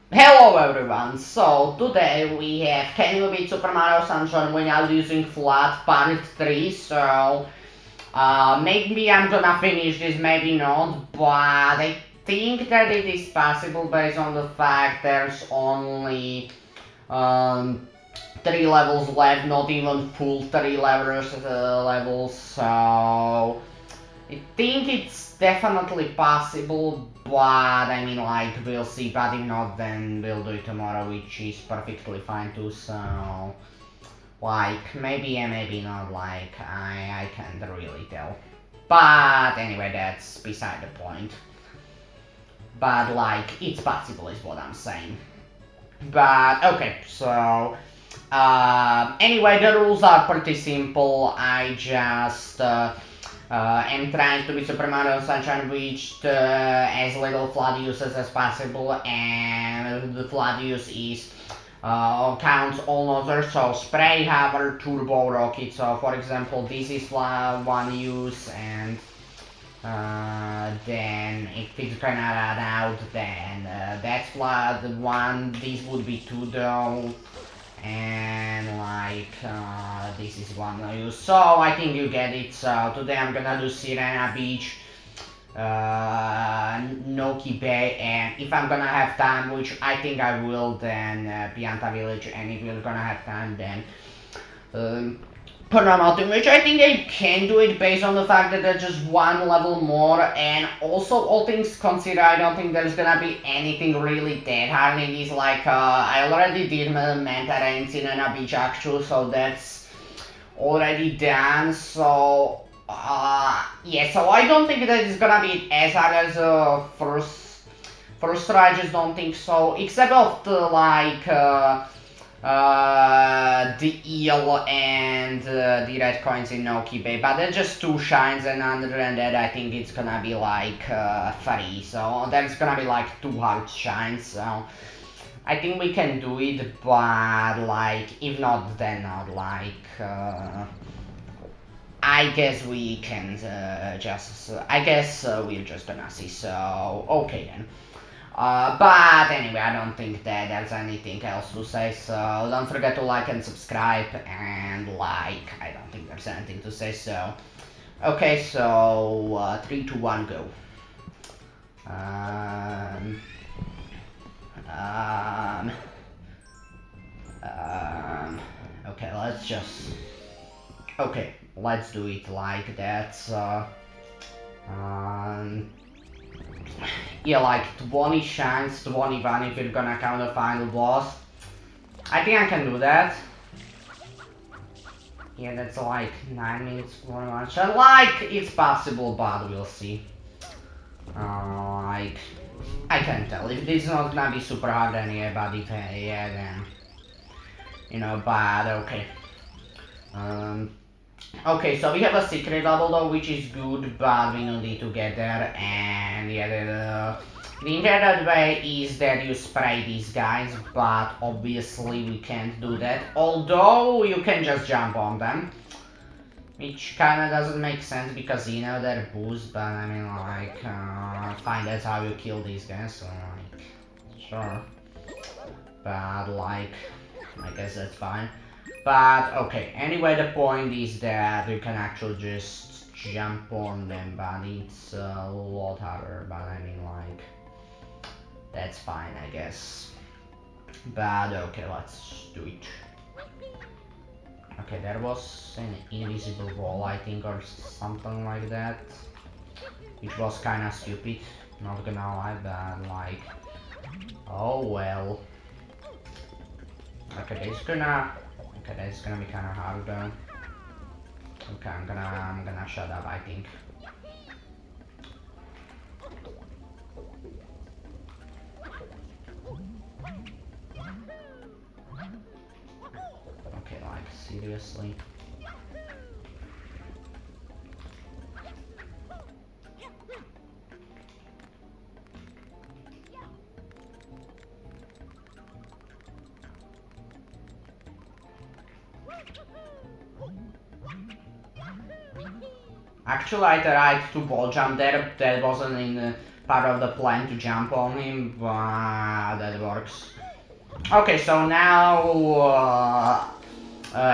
Hello everyone, so today we have Can You Beat Super Mario Sunshine without using Flood Part 3, so maybe I'm gonna finish this, maybe not, but I think that it is possible based on the fact there's only um, 3 levels left, not even full 3 levels, so I think it's definitely possible, but I mean, like, we'll see. But if not, then we'll do it tomorrow, which is perfectly fine too. So, like, maybe and maybe not. Like, I can't really tell. But anyway, that's beside the point. But like, it's possible, is what I'm saying. But okay, so anyway, the rules are pretty simple. I just am trying to be Super Mario Sunshine reached as little flood uses as possible, and the flood use is counts all nozzles, so spray, hammer, turbo, rocket. So for example, this is one use, and then if it's gonna run out, then that's flood one. This would be two though, and like this is one I use. So I think you get it. So today I'm gonna do Sirena Beach, Noki Bay, and if I'm gonna have time, which I think I will, then Pianta Village, and if we're gonna have time, then um, Mountain, which I think I can do it based on the fact that there's just one level more, and also all things considered, I don't think there's gonna be anything really that hard. It is like I already did Manta Ranks in a beach actually, so that's already done. So yeah, so I don't think that it's gonna be as hard as first try. I just don't think so, except of the like. The eel and the red coins in Noki Bay, but they're just two shines, and other than that, I think it's gonna be like three. So there's gonna be like two hard shines. So I think we can do it, but like if not, then not. Like I guess we can just. I guess we're just gonna see. So okay then. But anyway, I don't think that there's anything else to say, so don't forget to like and subscribe, and like, I don't think there's anything to say, so. Okay, so 3, 2, 1, go. Um, um, okay, let's just. Okay, let's do it like that. Um, yeah, like 20 shines, 21 if you're gonna count the final boss. I think I can do that. Yeah, that's like 9 minutes for one shot. Like, it's possible, but we'll see. Like, I can't tell. If this is not gonna be super hard, then yeah, but if, yeah, then, but okay. Um, okay, so we have a secret level though, which is good, but we don't need to get there, and yeah, the internet way is that you spray these guys, but obviously we can't do that, although you can just jump on them. Which kinda doesn't make sense because you know they're boost, but I mean like, fine, that's how you kill these guys, so like, sure. But like, I guess that's fine. But okay, anyway, the point is that you can actually just jump on them, but it's a lot harder, but I mean like, that's fine, I guess. But okay, let's do it. Okay, there was an invisible wall, I think, or something like that. Which was kinda stupid, not gonna lie, but like, oh well. Okay, that's gonna be kinda hard though. Okay, I'm gonna shut up, I think. Okay, like, seriously? Actually, I tried to wall jump there, that wasn't in part of the plan to jump on him, but that works. Okay, so now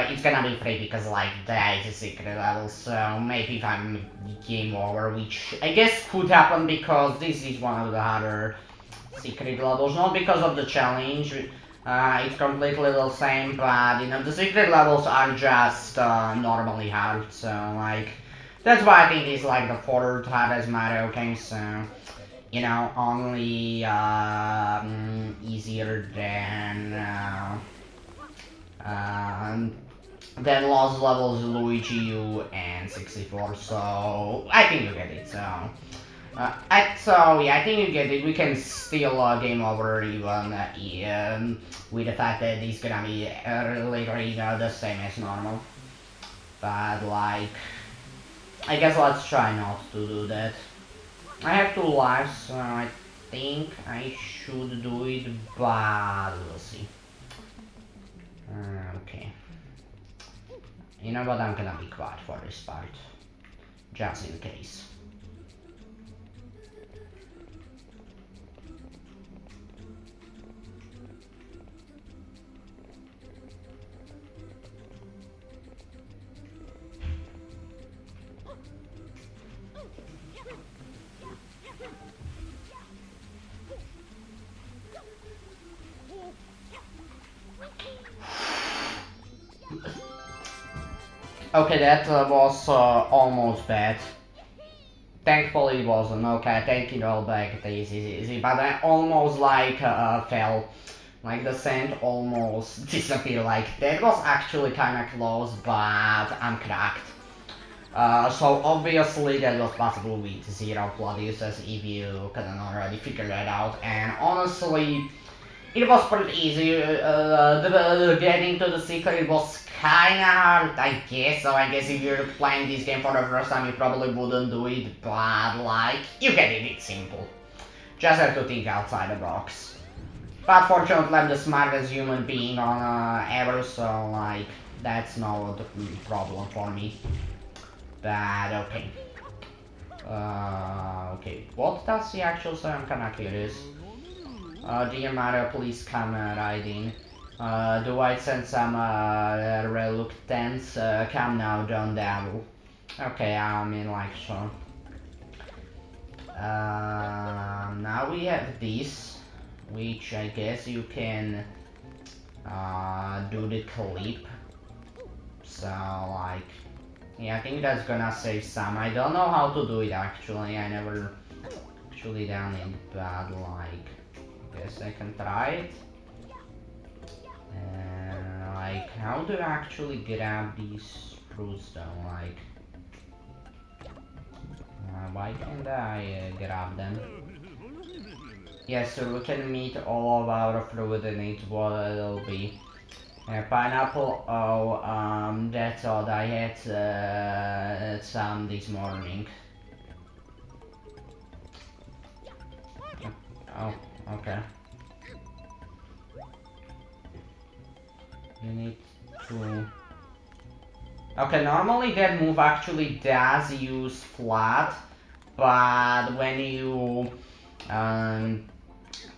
it's gonna be free because like there is a secret level, so maybe if I'm game over, which I guess could happen because this is one of the harder secret levels, not because of the challenge. It's completely the same, but you know the secret levels are just normally hard, so like that's why I think it's like the fourth hardest Mario game. So you know only easier than lost levels Luigi U and 64. So I think you get it. So yeah, I think you get it. We can still game over even with the fact that it's gonna be literally the same as normal. But like, I guess let's try not to do that. I have 2 lives, so I think I should do it, but we'll see. Okay. You know what? I'm gonna be quiet for this part, just in case. Okay, that was almost bad. Thankfully it wasn't. Okay, I take it all back. It is easy. But I almost like fell. Like the sand almost disappeared. Like that was actually kinda close, but I'm cracked. So obviously that was possible with 0 flood uses if you couldn't already figure that out. And honestly, it was pretty easy. Getting to the secret was kinda hard, I guess. So I guess if you're playing this game for the first time, you probably wouldn't do it. But like, you get it. It's simple. Just have to think outside the box. But fortunately, I'm the smartest human being on ever, so like, that's no problem for me. But okay. Okay. What does he actually say? I'm kinda curious. Dear Mario, please come right in. Do I sense some reluctance? Come now, don't dabble. Okay, I mean like so. Now we have this, which I guess you can do the clip. So like, yeah, I think that's gonna save some. I don't know how to do it actually. I never actually done it, but like, guess I can try it. And like, how do I actually grab these fruits though? Like, why can't I grab them? Yes, so we can meet all of our fruit and eat what it'll be. Pineapple, oh, that's odd. I had some this morning. Oh, okay. You need to... Okay, normally that move actually does use flat, but when you,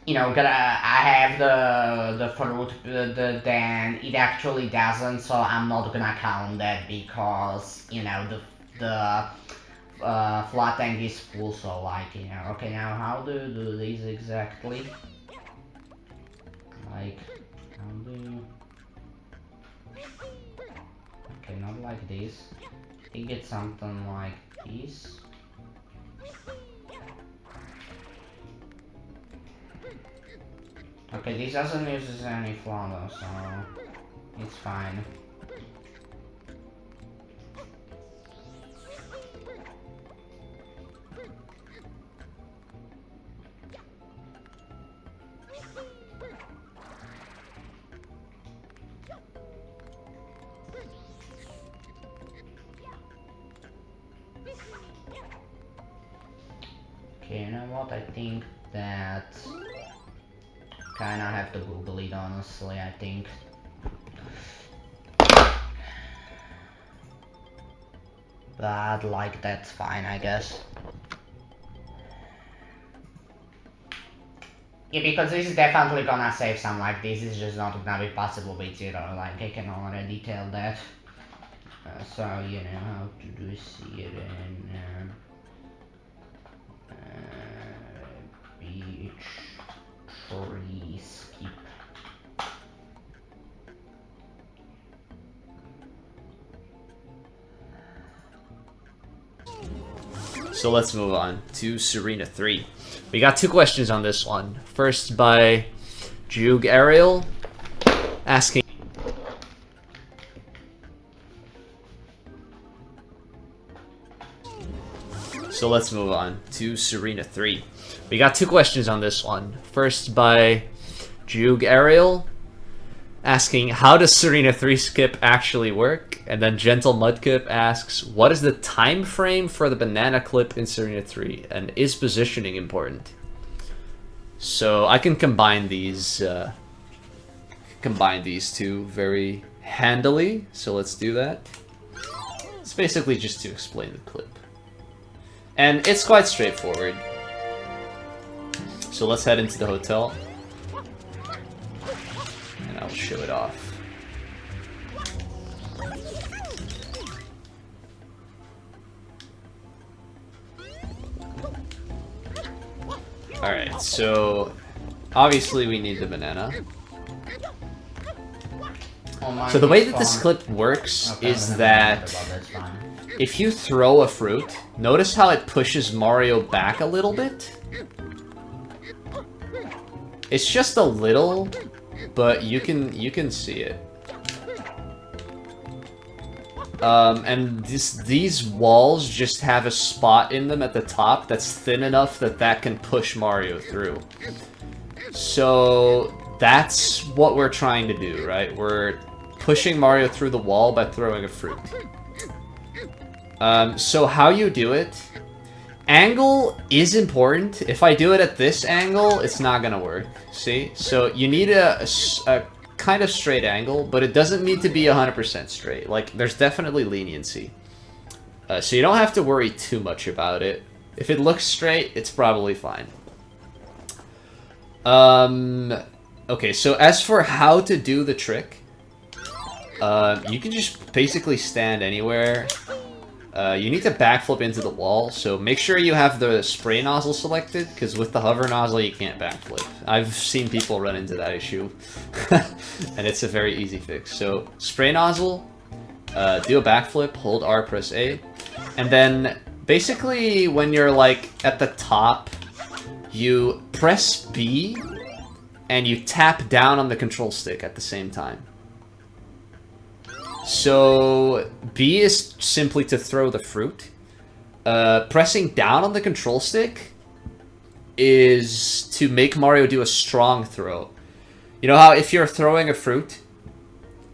you know, I have the fruit, then it actually doesn't, so I'm not gonna count that because, you know, the flat tank is full, so like, you know, okay, now how do you do this exactly? Like, how do you... Okay, not like this. I think it's something like this. Okay, this doesn't use any flour, so it's fine. Okay, you know what? I think that kinda have to Google it honestly, I think. But like that's fine, I guess. Yeah, because this is definitely gonna save some, like, this is just not gonna be possible with zero, like, I can already tell that. So, you know how to do here in beach tree skip. So let's move on to Serena 3. We got 2 questions on this one. First by Jug Ariel, asking... So let's move on to Serena 3. We got 2 questions on this one. First by Jug Ariel, asking, how does Serena 3 skip actually work? And then Gentle Mudkip asks, what is the time frame for the banana clip in Serena 3? And is positioning important? So I can combine these two very handily. So let's do that. It's basically just to explain the clip. And it's quite straightforward. So let's head into the hotel. And I'll show it off. Alright, so obviously we need the banana. So the way that this clip works is that if you throw a fruit, notice how it pushes Mario back a little bit? It's just a little, but you can see it. And these walls just have a spot in them at the top that's thin enough that that can push Mario through. So that's what we're trying to do, right? We're pushing Mario through the wall by throwing a fruit. So how you do it... Angle is important. If I do it at this angle, it's not gonna work. See? So you need a kind of straight angle, but it doesn't need to be 100% straight. Like, there's definitely leniency. So you don't have to worry too much about it. If it looks straight, it's probably fine. Okay, so as for how to do the trick, you can just basically stand anywhere. You need to backflip into the wall, so make sure you have the spray nozzle selected, because with the hover nozzle you can't backflip. I've seen people run into that issue, and it's a very easy fix. So, spray nozzle, do a backflip, hold R, press A, and then basically when you're like at the top, you press B, and you tap down on the control stick at the same time. So, B is simply to throw the fruit. Pressing down on the control stick is to make Mario do a strong throw. You know how if you're throwing a fruit,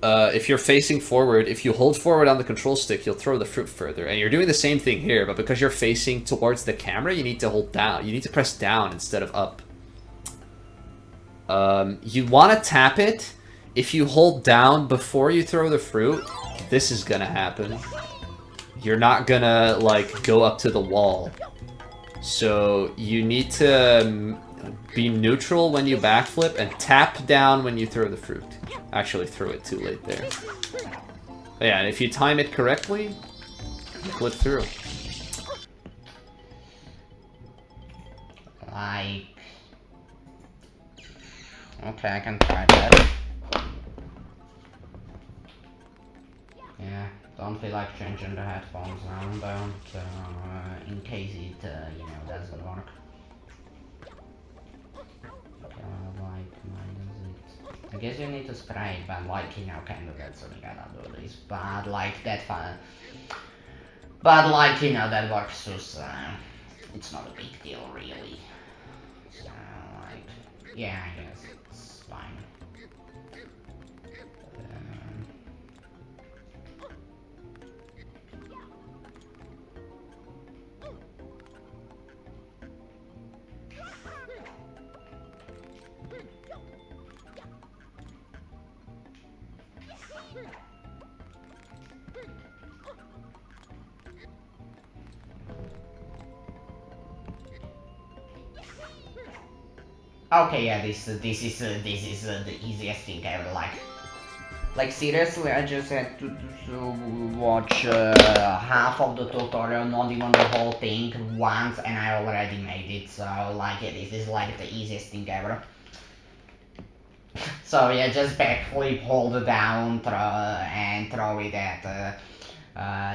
if you're facing forward, if you hold forward on the control stick, you'll throw the fruit further. And you're doing the same thing here, but because you're facing towards the camera, you need to hold down. You need to press down instead of up. You want to tap it. If you hold down before you throw the fruit, this is gonna happen. You're not gonna, like, go up to the wall. So, you need to be neutral when you backflip and tap down when you throw the fruit. Actually, throw it too late there. But yeah, and if you time it correctly, you flip through. Like... Okay, I can try that. Yeah, don't feel like changing the headphones now, don't, in case it, you know, doesn't work. Like, why does it... I guess you need to spray, but like, you know, kind of that's what we gotta do this, but like, that fun. But like, you know, that works, so it's not a big deal, really. So, like, yeah, I guess it's fine. Okay, yeah, this is the easiest thing ever. Like seriously, I just had to watch half of the tutorial, not even the whole thing, once, and I already made it. So like, yeah, this is like the easiest thing ever. So yeah, just backflip, hold it down, and throw it at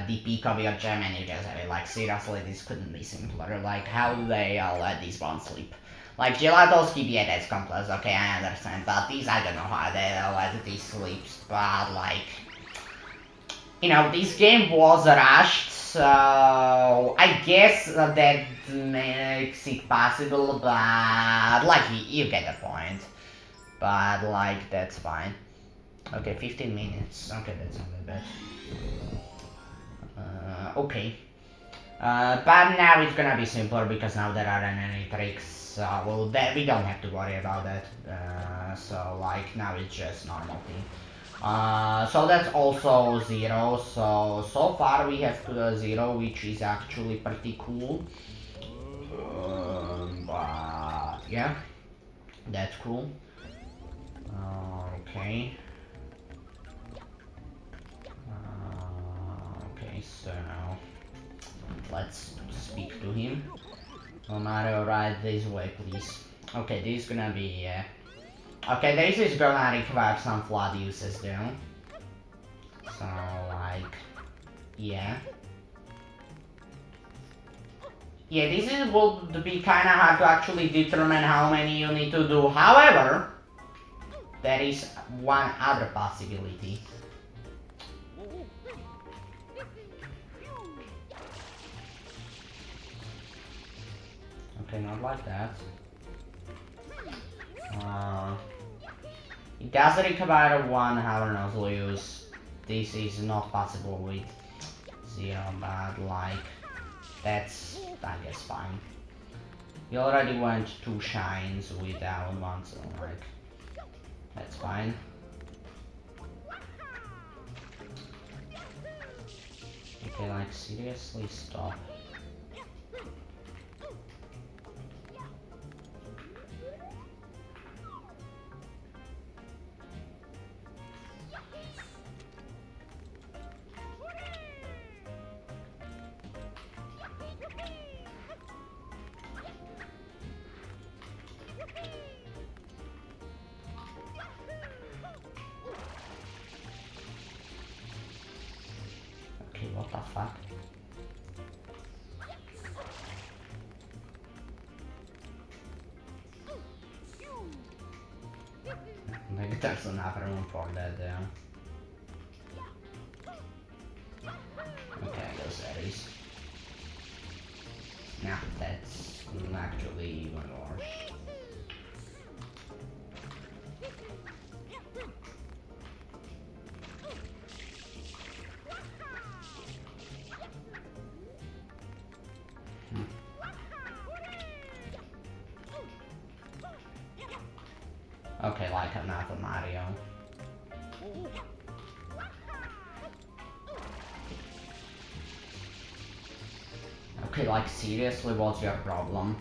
the peak of your gem, and you just have it. Like seriously, this couldn't be simpler. Like how do they let this one sleep? Like Gelatoski, yeah, that's complex. Okay, I understand, but these I don't know how they let these sleep. But like, you know, this game was rushed, so I guess that makes it possible. But like, you get the point. But like, that's fine. Okay, 15 minutes. Okay, that's not that bad. Okay. But now it's gonna be simpler because now there aren't any tricks. Well, that we don't have to worry about that. So like now it's just normal thing. So that's also 0. So far we have 0, which is actually pretty cool. But yeah, that's cool. Okay. Okay, so let's speak to him. No matter, right this way, please. Okay, this is gonna be, okay, this is gonna require some flood uses though. So, like, yeah. Yeah, this is will be kinda hard to actually determine how many you need to do. However, there is one other possibility. Okay, not like that. Uh, it does require one hour nozzle use. This is not possible with 0, but like, that's, I guess, fine. You already went 2 shines without one, so like, that's fine. Okay, like, seriously, stop. Okay, what the fuck? Maybe there's another room for that there. Okay, I guess there is. Nah, that's actually even worse. Okay, like another Mario. Okay, like seriously, what's your problem?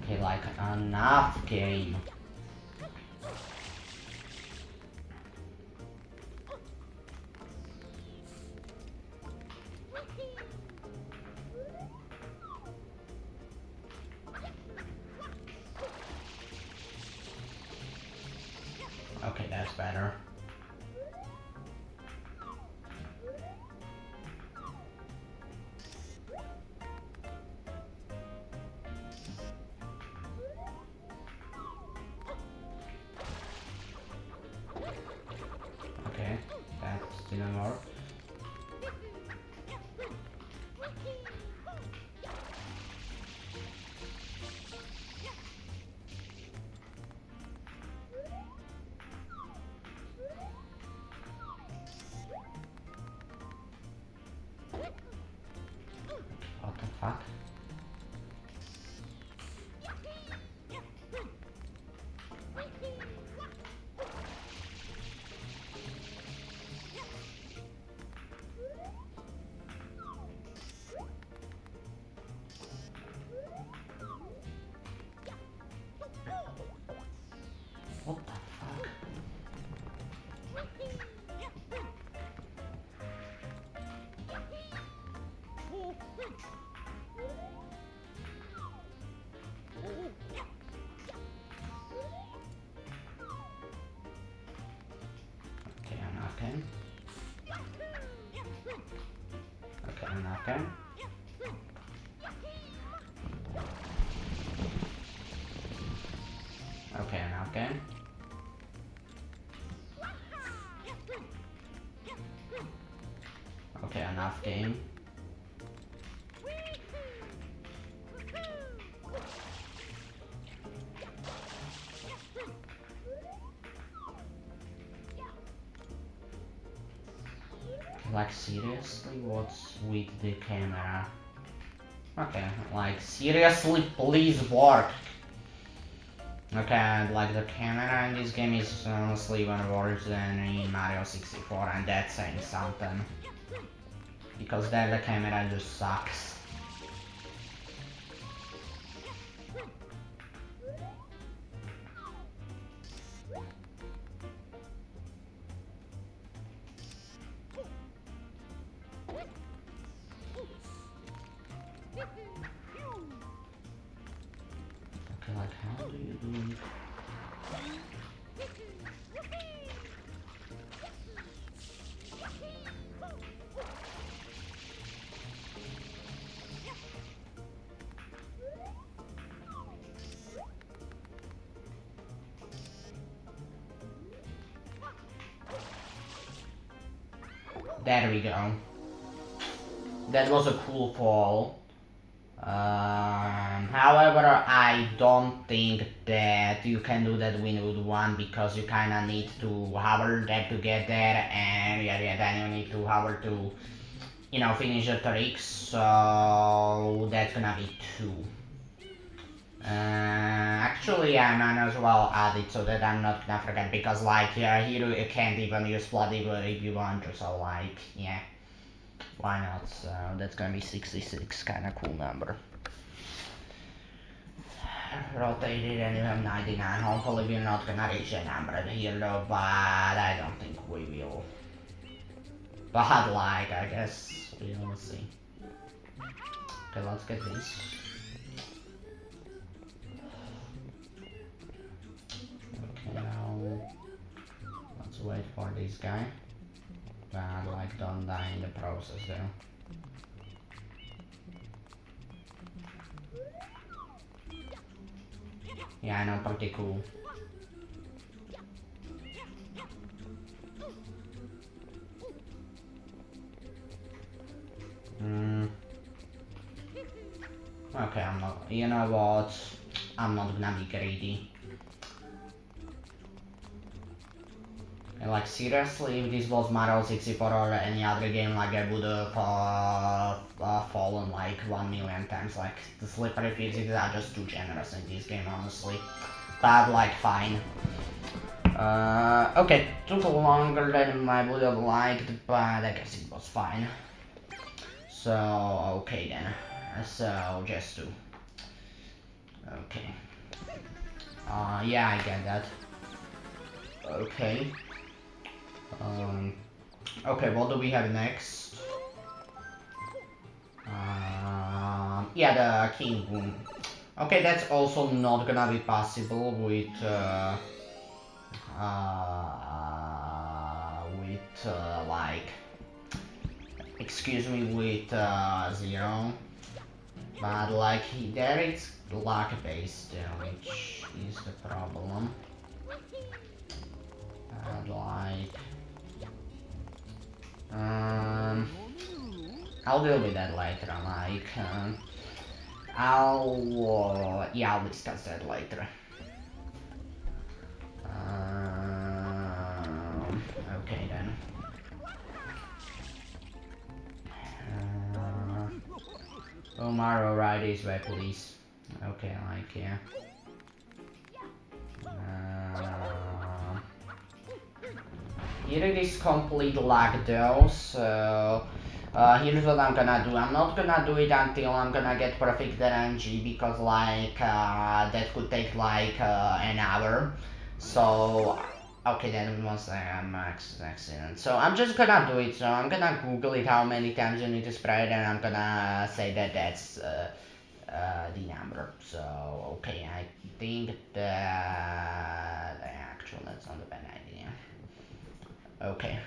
Okay, like enough game. Okay, that's better. Okay, that didn't work. What the fuck? Okay, nothing. Okay, nothing. Okay, nothing. Okay, enough game. Like seriously, what's with the camera? Okay, like seriously, please work. Okay, like the camera in this game is honestly even worse than in Mario 64, and that's saying something. Because there the camera just sucks. Okay, like how do you do it? There we go. That was a cool fall. However, I don't think that you can do that Winwood one because you kinda need to hover that to get there, and yeah, then you need to hover to, you know, finish the trick. So that's gonna be 2. Actually, I might as well add it so that I'm not gonna forget because, like, here you can't even use F.L.U.D.D if you want to. So, like, yeah. Why not? So that's gonna be 66, kinda cool number. Rotated and you have 99. Hopefully we're not gonna reach that number here though, but I don't think we will. But like, I guess we will see. Okay, let's get this. Okay, now let's wait for this guy. But like, don't die in the process though. Yeah, I know, pretty cool. Okay, I'm not. You know what? I'm not gonna be greedy. And like seriously, if this was Mario 64 or any other game, like I would have fallen like 1,000,000 times. Like the slippery physics are just too generous in this game, honestly. But like fine. Okay, took longer than I would have liked, but I guess it was fine. So okay then. So just 2. Okay. Yeah, I get that. Okay. Okay, what do we have next? Yeah, the King Boom. Okay, that's also not gonna be possible with like, excuse me, with 0. But like, there it's luck based, which is the problem. And like, I'll deal with that later. Like, yeah, I'll discuss that later. Okay then. Mario, ride this way, please. Okay, like, yeah. Here it is complete lag though, so here's what I'm gonna do. I'm not gonna do it until I'm gonna get perfect RNG because like that could take like an hour. So, okay, that was an accident. So I'm just gonna do it. So I'm gonna Google it how many times you need to spread it, and I'm gonna say that that's the number. So, okay, I think that actually that's not a bad idea. Okay.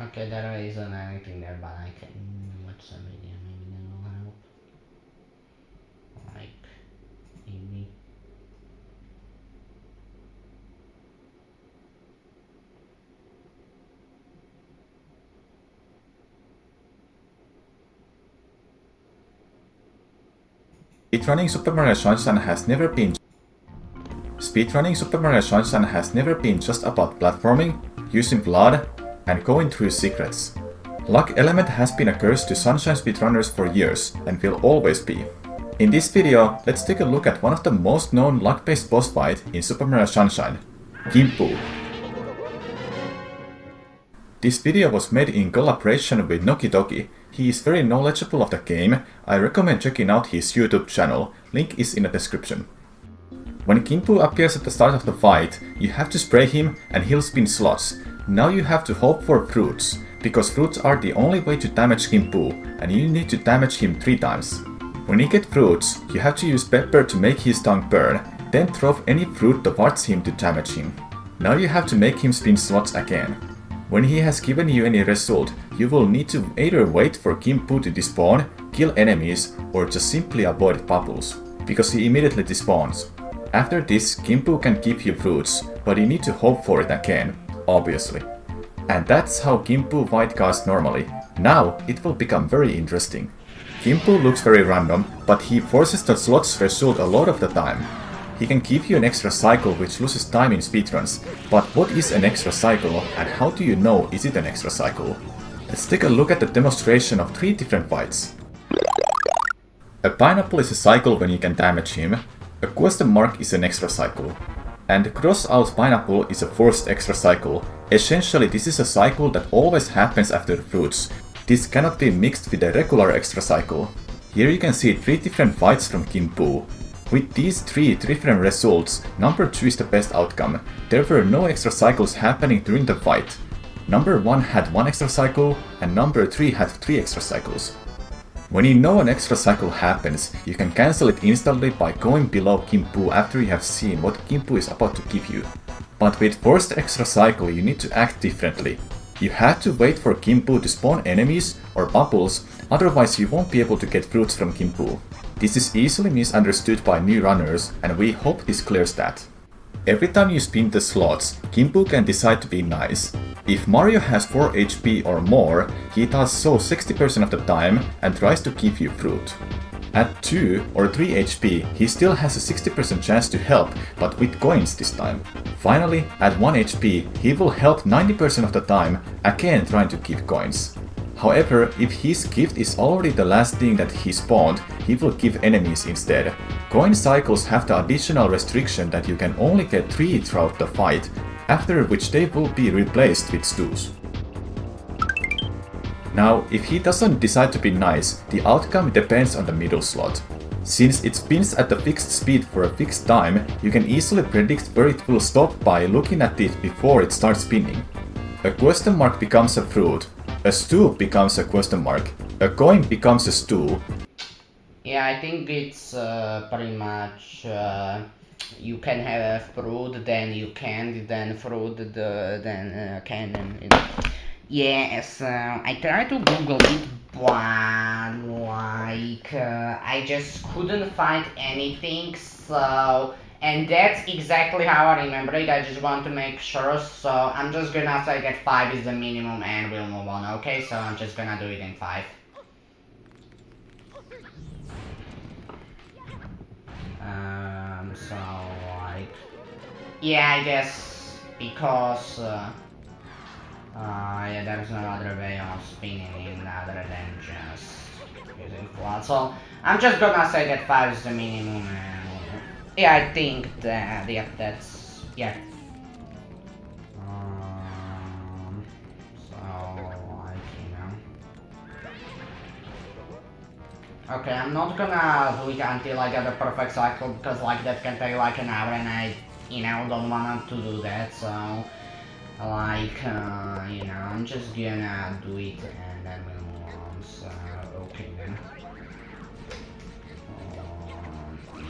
Okay, there isn't anything there, but I can watch some video. Maybe that will help. Like, maybe. Speedrunning Super Mario Sunshine has never been just about platforming, using F.L.U.D, and going through secrets. Luck element has been a curse to Sunshine speedrunners for years and will always be. In this video, let's take a look at one of the most known luck-based boss fight in Super Mario Sunshine, Gimpu. This video was made in collaboration with Nokidoki. He is very knowledgeable of the game. I recommend checking out his YouTube channel, link is in the description. When Gimpu appears at the start of the fight, you have to spray him and he'll spin slots. Now you have to hope for fruits, because fruits are the only way to damage Gimpu, and you need to damage him 3 times. When you get fruits, you have to use pepper to make his tongue burn, then throw any fruit towards him to damage him. Now you have to make him spin slots again. When he has given you any result, you will need to either wait for Gimpu to despawn, kill enemies, or just simply avoid bubbles, because he immediately despawns. After this, Gimpu can give you fruits, but you need to hope for it again, obviously. And that's how Gimpu fight goes normally. Now it will become very interesting. Gimpu looks very random, but he forces the slots result a lot of the time. He can give you an extra cycle which loses time in speedruns, but what is an extra cycle and how do you know is it an extra cycle? Let's take a look at the demonstration of 3 different fights. A pineapple is a cycle when you can damage him, a question mark is an extra cycle, and cross out pineapple is a forced extra cycle. Essentially this is a cycle that always happens after fruits. This cannot be mixed with a regular extra cycle. Here you can see 3 different fights from Gimpu. With these 3 different results, number 2 is the best outcome. There were no extra cycles happening during the fight. Number 1 had 1 extra cycle, and number 3 had 3 extra cycles. When you know an extra cycle happens, you can cancel it instantly by going below Gimpu after you have seen what Gimpu is about to give you. But with forced extra cycle you need to act differently. You have to wait for Kimpu to spawn enemies or bubbles, otherwise you won't be able to get fruits from Kimpu. This is easily misunderstood by new runners, and we hope this clears that. Every time you spin the slots, Kimpu can decide to be nice. If Mario has 4 HP or more, he does so 60% of the time and tries to give you fruit. At 2 or 3 HP, he still has a 60% chance to help, but with coins this time. Finally, at 1 HP, he will help 90% of the time, again trying to give coins. However, if his gift is already the last thing that he spawned, he will give enemies instead. Coin cycles have the additional restriction that you can only get 3 throughout the fight, after which they will be replaced with stews. Now, if he doesn't decide to be nice, the outcome depends on the middle slot. Since it spins at a fixed speed for a fixed time, you can easily predict where it will stop by looking at it before it starts spinning. A question mark becomes a fruit, a stew becomes a question mark, a coin becomes a stew. Yeah, I think it's pretty much you can have a fruit, then you candy, then fruit, then cannon. Yes, I tried to Google it, but like I just couldn't find anything. So, and that's exactly how I remember it. I just want to make sure. So I'm just gonna say that 5 is the minimum, and we'll move on. Okay, so I'm just gonna do it in 5. So like, yeah, I guess because yeah, there's no other way of spinning other than just using F.L.U.D. So I'm just gonna say that 5 is the minimum, and yeah, I think that yeah, that's yeah. So like okay, I'm not gonna do it until I get a perfect cycle because like that can take like an hour, and I don't want to do that. So like I'm just gonna do it and then we'll move on. So okay then.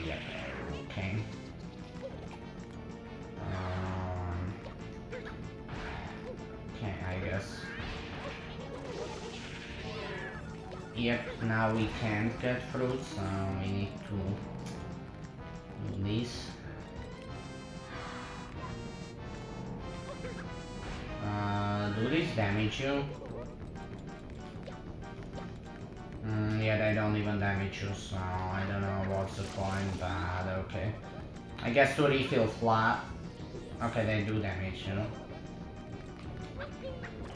Yeah, okay. Okay, I guess. Yep, now we can't get fruit, so we need to do this. Do these damage you? Yeah, they don't even damage you, so I don't know what's the point, but okay. I guess to refill flat. Okay, they do damage you.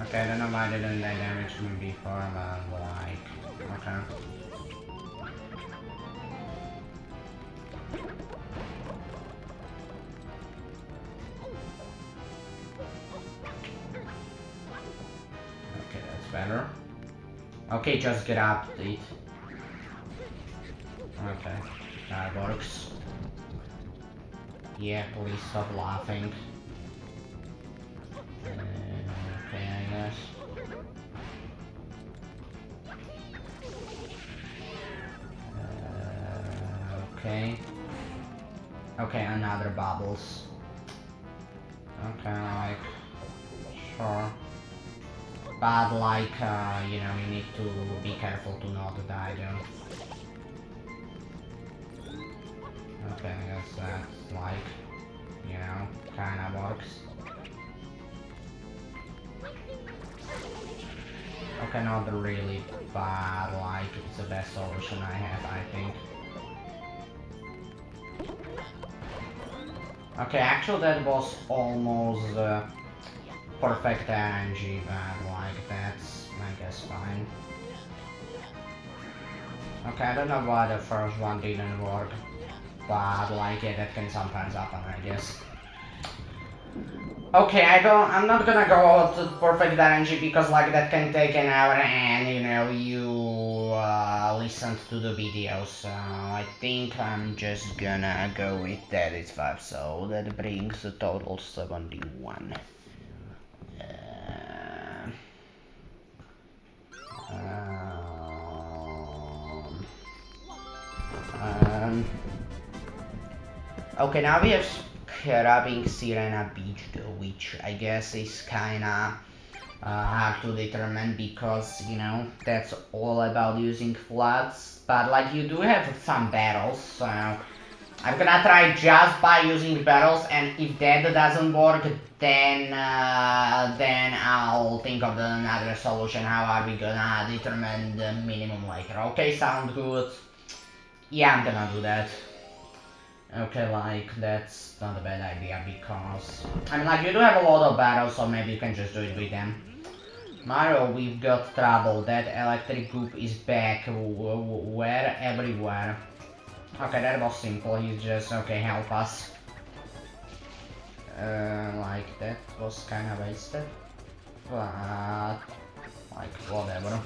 Okay, I don't know why they didn't damage me before, but like, okay. Okay, that's better. Okay, just get up, it. Okay, that works. Yeah, please stop laughing. Okay, I guess. Okay. Okay, another bubbles. Okay, like, sure. But like, you need to be careful to not die though. Okay, I guess that's like, kinda works. Okay, not really bad, like, it's the best solution I have, I think. Okay, actually that was almost perfect RNG, but like, that's, I guess, fine. Okay, I don't know why the first one didn't work, but like, yeah, that can sometimes happen, I guess. Okay, I'm not gonna go out to perfect RNG because like that can take an hour, and you listened to the video, so I think I'm just gonna go with that. It's 5, so that brings the total 71. Okay, now we have Scrubbing Sirena Beach though, which I guess is kinda hard to determine because, you know, that's all about using floods. But like you do have some battles, so I'm gonna try just by using battles, and if that doesn't work, then I'll think of another solution. How are we gonna determine the minimum later? Okay, sound good. Yeah, I'm gonna do that. Okay, like, that's not a bad idea because... I mean, like, you do have a lot of battles, so maybe you can just do it with them. Mario, we've got trouble. That electric goop is back. Where? Everywhere. Okay, that was simple. He's just... Okay, help us. Like, that was kinda wasted. But... Like, whatever.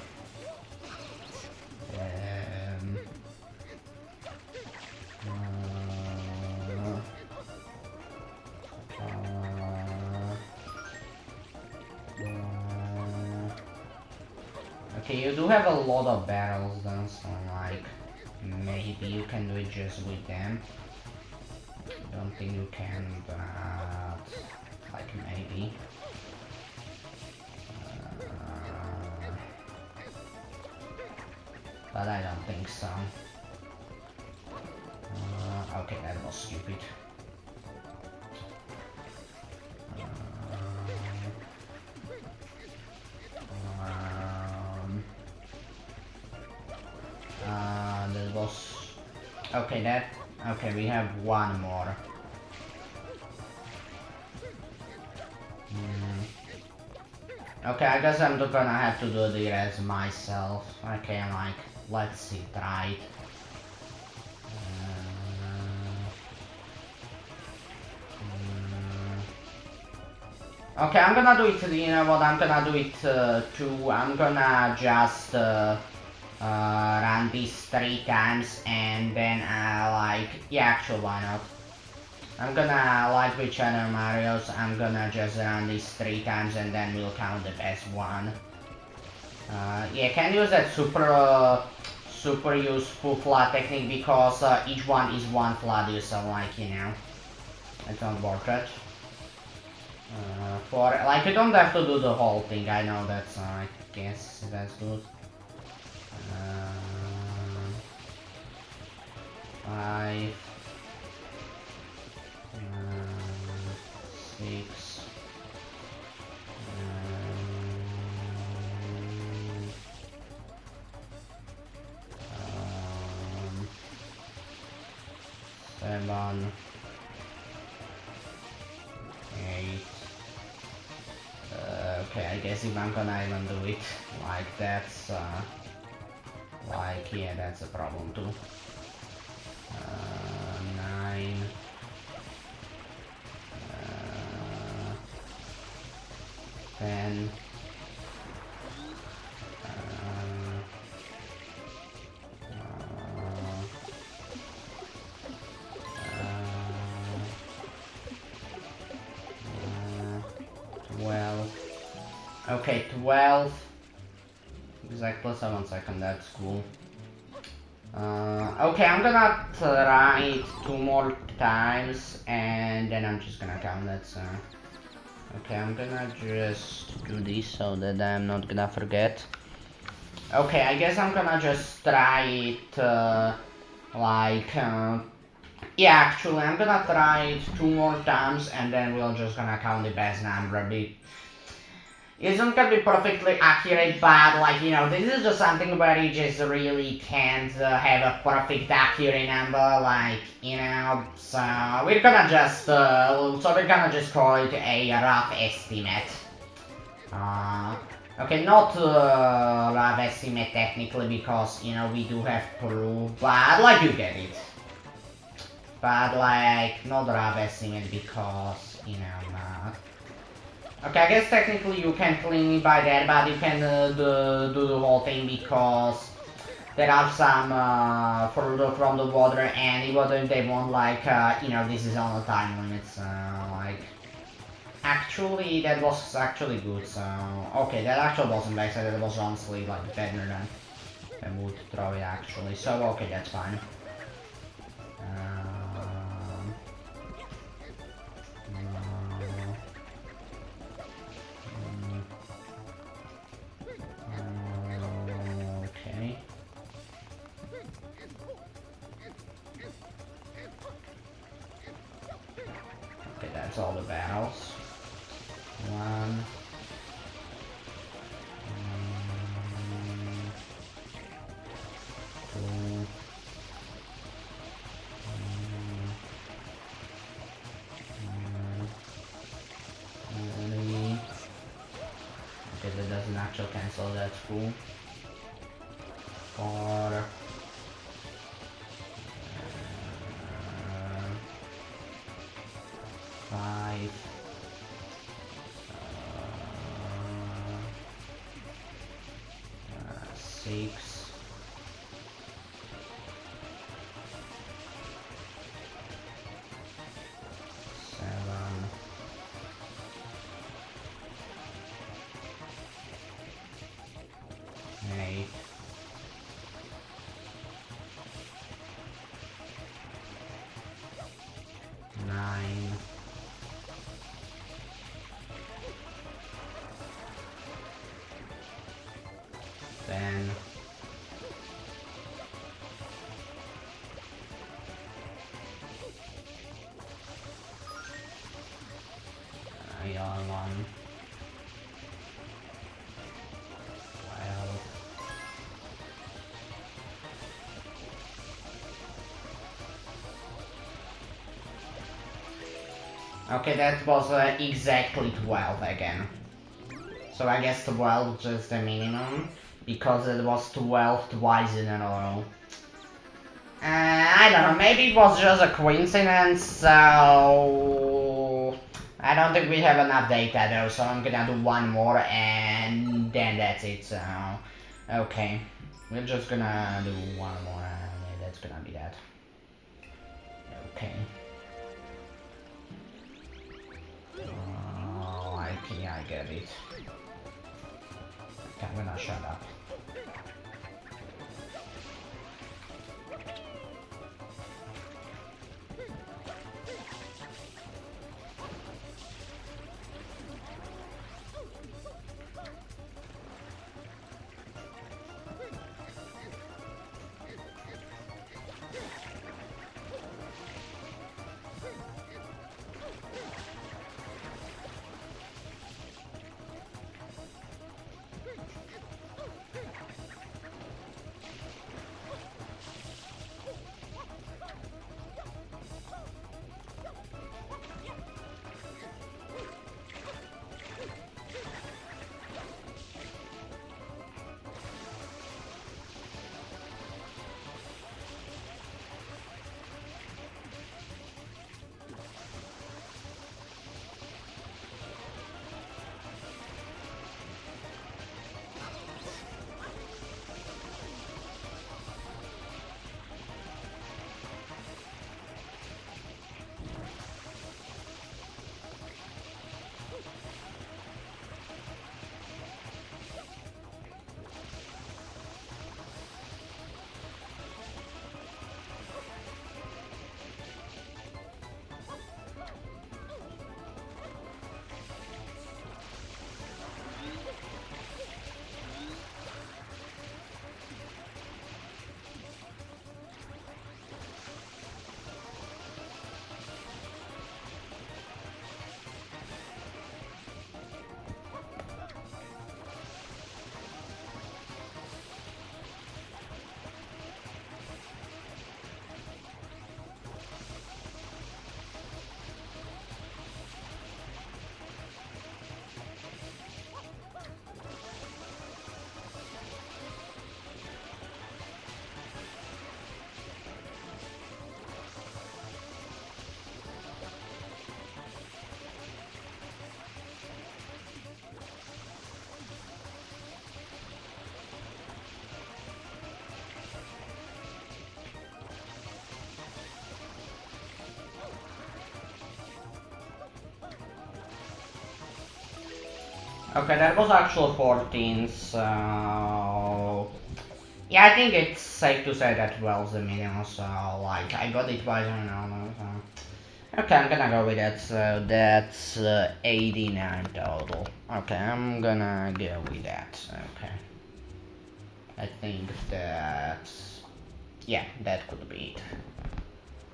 Okay, you do have a lot of barrels then, so like, maybe you can do it just with them. Don't think you can, but like maybe. But I don't think so. Okay, that was stupid. That was... Okay, that... Okay, we have one more. Okay, I guess I'm just gonna have to do the rest myself. Okay, like, let's see, try it. Okay, I'm gonna do it, you know what, I'm gonna do it too. I'm gonna just run this 3 times and then like, yeah, actually, why not? I'm gonna, like with other Marios, I'm gonna just run this 3 times and then we'll count the best one. Yeah, can use that super useful flood technique because each one is 1 flood, so like, you know, it's not worth it. For, like, you don't have to do the whole thing, I know that's, I guess that's good. 5, 6, 7, 8. Okay, I guess if I'm gonna even do it like that's like, yeah, that's a problem too. 9. 10. Okay, 12. Exactly 7 seconds, that's cool. Okay, I'm gonna try it 2 more times and then I'm just gonna count that, so... Okay, I'm gonna just do this so that I'm not gonna forget. Okay, I guess I'm gonna just try it, like, yeah, actually, I'm gonna try it 2 more times and then we're just gonna count the best number. It's not gonna be perfectly accurate, but like, you know, this is just something where you just really can't have a perfect accurate number, like, you know, so we're gonna just call it a rough estimate. Okay, not rough estimate technically because, you know, we do have proof, but like you get it. But like, not rough estimate because, you know, not. Okay, I guess technically you can clean it by that, but you can do the whole thing because there are some from the water, and even if they won't, like, you know, this is on the time limits, like, actually, that was actually good, so, okay, that actually wasn't bad, so that was honestly, like, better than I would throw it, actually, so, okay, that's fine. that's all the battles. 1. Two. Three. Okay, that doesn't actually cancel, that's cool. 4. 5. 6. 7. 8. 9. 10. 11. 12. Okay, that was exactly 12 again. So I guess 12 is just the minimum, because it was 12 twice in a row. I don't know, maybe it was just a coincidence, so... I don't think we have enough data though, so I'm gonna do one more and then that's it, so... Okay, we're just gonna do one more and that's gonna be that. Okay. Oh, I get it. Okay, I'm gonna shut up. Okay, that was actual 14, so... Yeah, I think it's safe to say that 12's the minimum, so like, I got it twice on normal, so... Okay, I'm gonna go with that, so that's 89 total. Okay, I'm gonna go with that, okay. I think that's... Yeah, that could be it.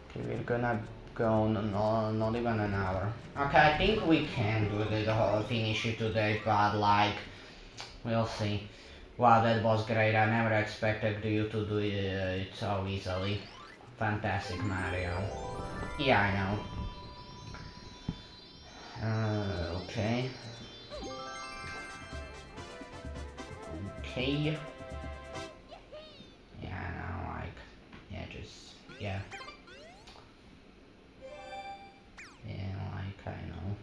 Okay, we're gonna go, no, not even an hour. Okay, I think we can do the whole finish it today, but like, we'll see. Wow, that was great. I never expected you to do it so easily. Fantastic, Mario. Yeah, I know. Okay. Okay. Yeah, I know, like, yeah, just, yeah. Yeah, like, I know.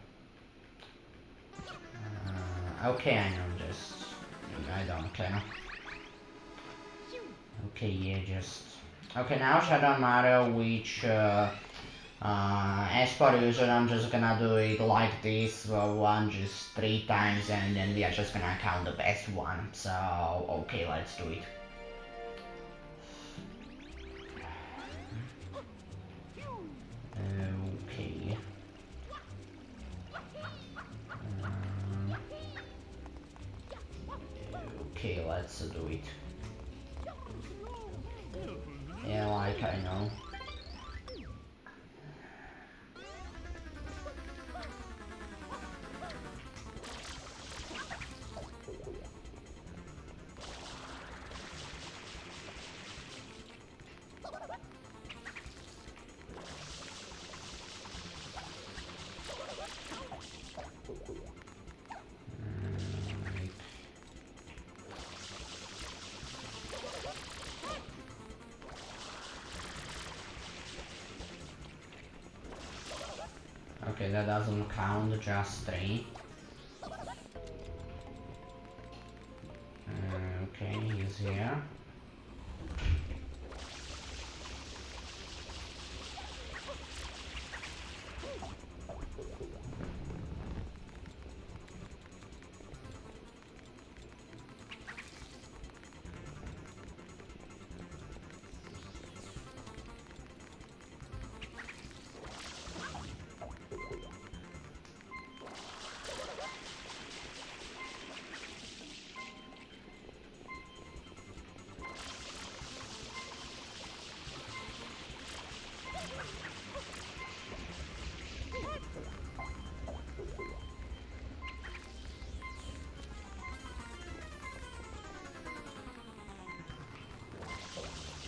Okay, I know, just, I don't care. Okay, yeah, just, okay, now Shadow Mario, which, as per usual, I'm just gonna do it like this, one just 3 times, and then we are just gonna count the best one. So, okay, let's do it. Okay. Okay, let's do it. Yeah, like I know. Okay, that doesn't count, just 3. Okay, he's here.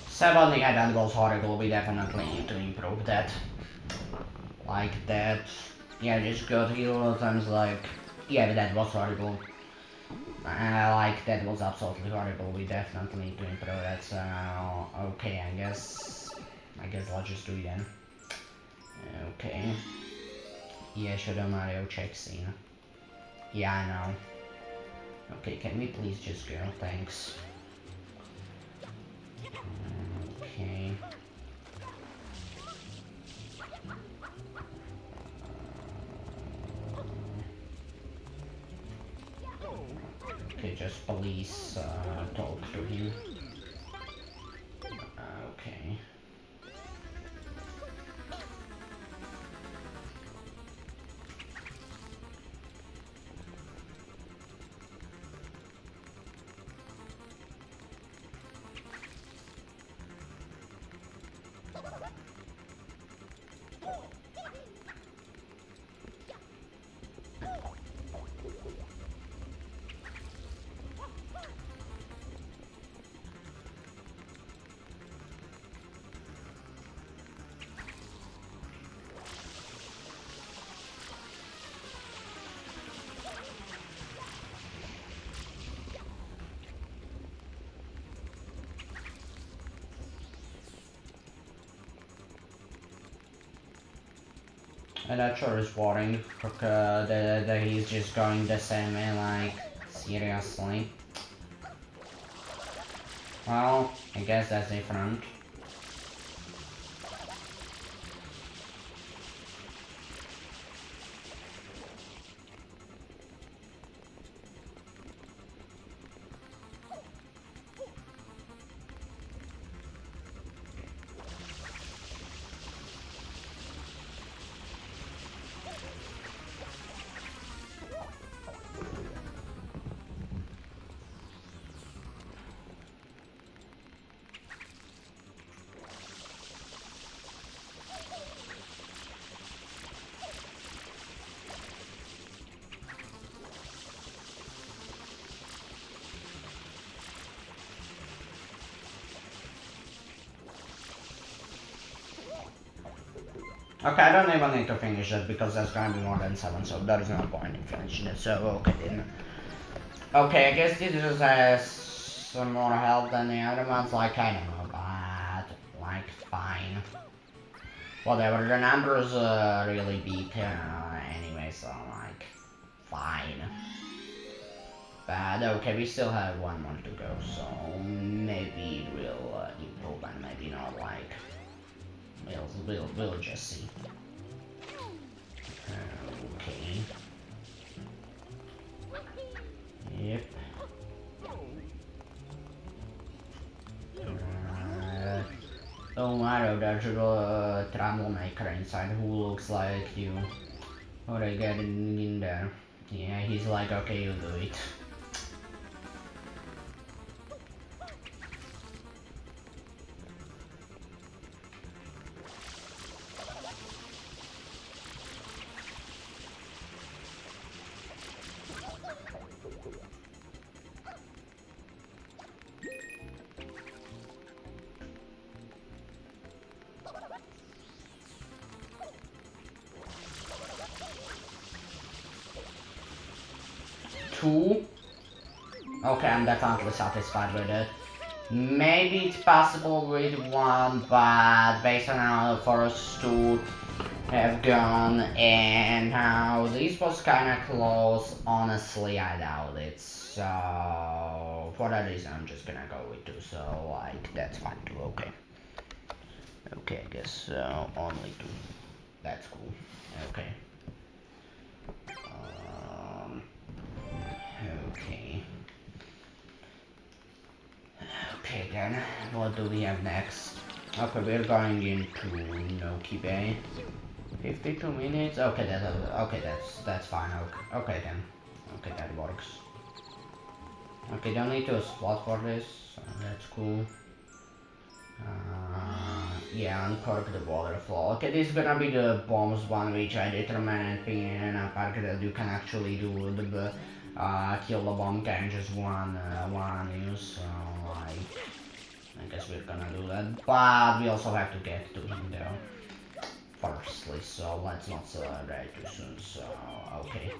Seven, yeah, that was horrible. We definitely need to improve that. Like that. Yeah, just got heal times like. Yeah, that was horrible. Like that was absolutely horrible. We definitely need to improve that. So okay, I guess let's just do it then. Okay. Yeah, Shadow Mario checks in. Yeah, I know. Okay, can we please just go? Thanks. Okay. Okay, just please talk to him. Okay. And that sure is boring, that he's just going the same way, like, seriously. Well, I guess that's different. Okay, I don't even need to finish it because that's gonna be more than 7, so there is no point in finishing it, so okay then. Okay, I guess this just has some more health than the other ones, like, I don't know, but, like, fine. Whatever, the numbers really big anyway, so, like, fine. But, okay, we still have 1 more to go, so maybe it will improve and maybe not, like, we'll just see. Okay. Yep. Oh Mario, there's a troublemaker inside who looks like you. What are you getting in there? Yeah, he's like, okay, you do it. Two? Okay, I'm definitely satisfied with it. Maybe it's possible with 1, but based on how the first 2 have gone and how this was kinda close, honestly I doubt it. So for that reason I'm just gonna go with 2, so like that's fine too, okay. Okay, I guess only 2. That's cool. Okay. Okay. Okay then, what do we have next? Okay, we're going into Noki Bay. 52 minutes. Okay, that's fine. Okay, okay then. Okay, that works. Okay, don't need to spot for this. So that's cool. Yeah, uncork the waterfall. Okay, this is gonna be the bombs one, which I determined in a park that you can actually do the kill the bomb can just one use. So I guess we're gonna do that, but we also have to get to him though. Firstly, so let's not celebrate too soon. So okay.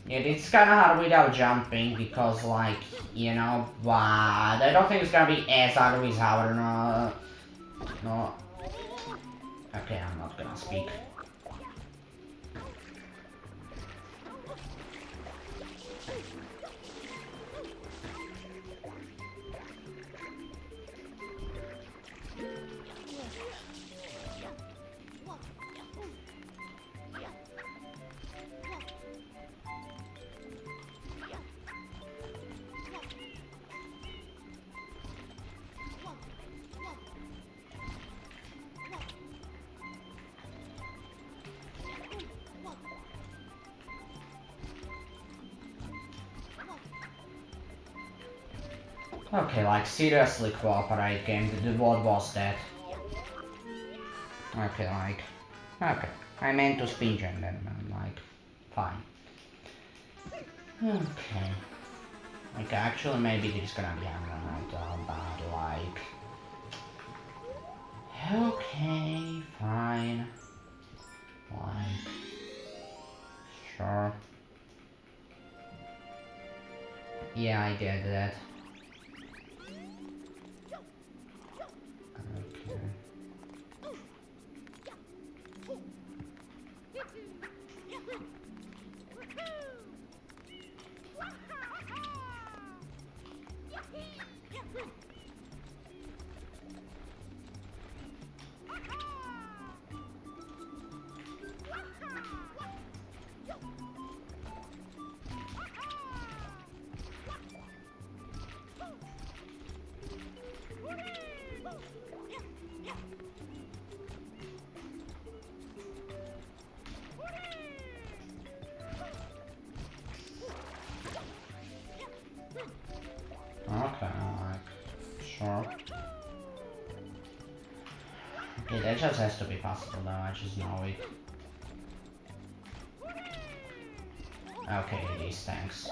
Yeah, it's kind of hard without jumping because, like, you know, but I don't think it's gonna be as hard without no. Okay, I'm not gonna speak. Okay, like, seriously cooperate game, what was that? Okay, like, okay. I meant to speak and then I'm like, fine. Okay. Like, actually, maybe this is gonna be a but like... Okay, fine. Like... Sure. Yeah, I get that. Okay. Okay, like, sure. Okay, that just has to be possible though, I just know it. Okay, it is, thanks.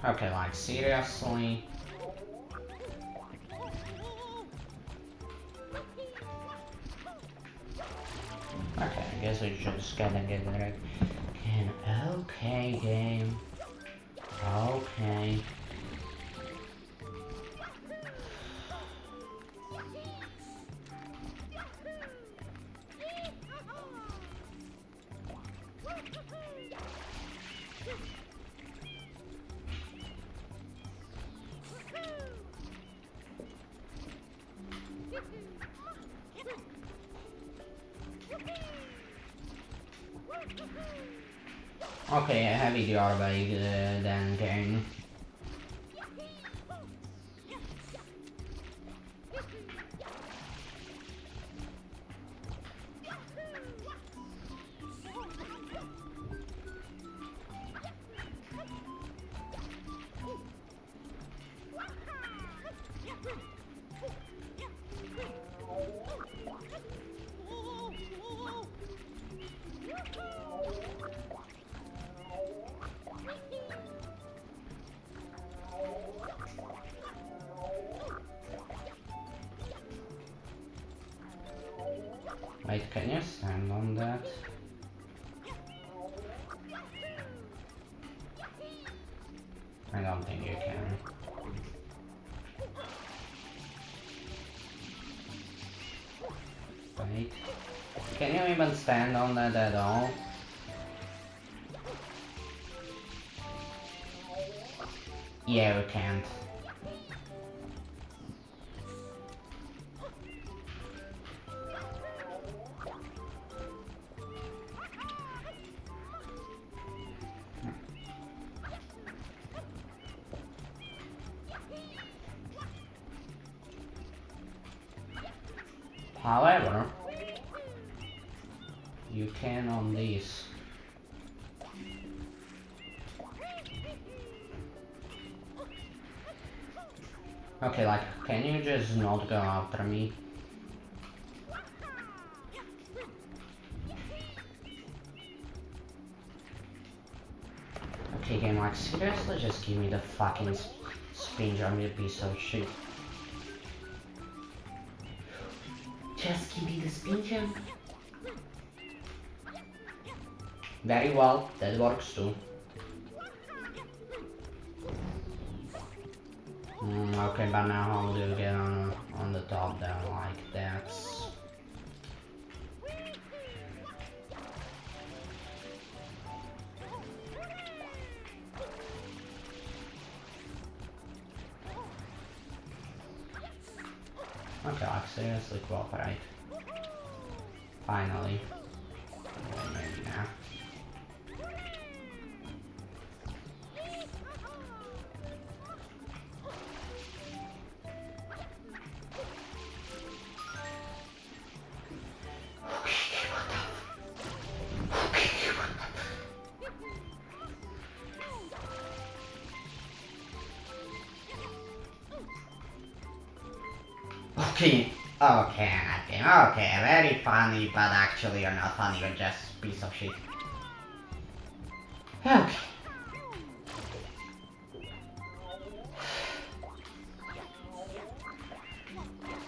Okay, like, seriously? guess we just gotta get rid. Okay, game. Okay. Okay, I have the Arbeit then game. Wait, can you stand on that? I don't think you can. Wait. Can you even stand on that at all? Yeah, we can't. However, you can on this. Okay, like, can you just not go after me? Okay, game, like, seriously, just give me the fucking spin jump, you piece of shit. Just give me the spin jump. Very well, that works too. Okay, but now how do you get on the top there like that? Okay, like seriously cooperate. Finally. Well, maybe now. Okay, okay, very funny, but actually you're not funny, you're just a piece of shit. Okay.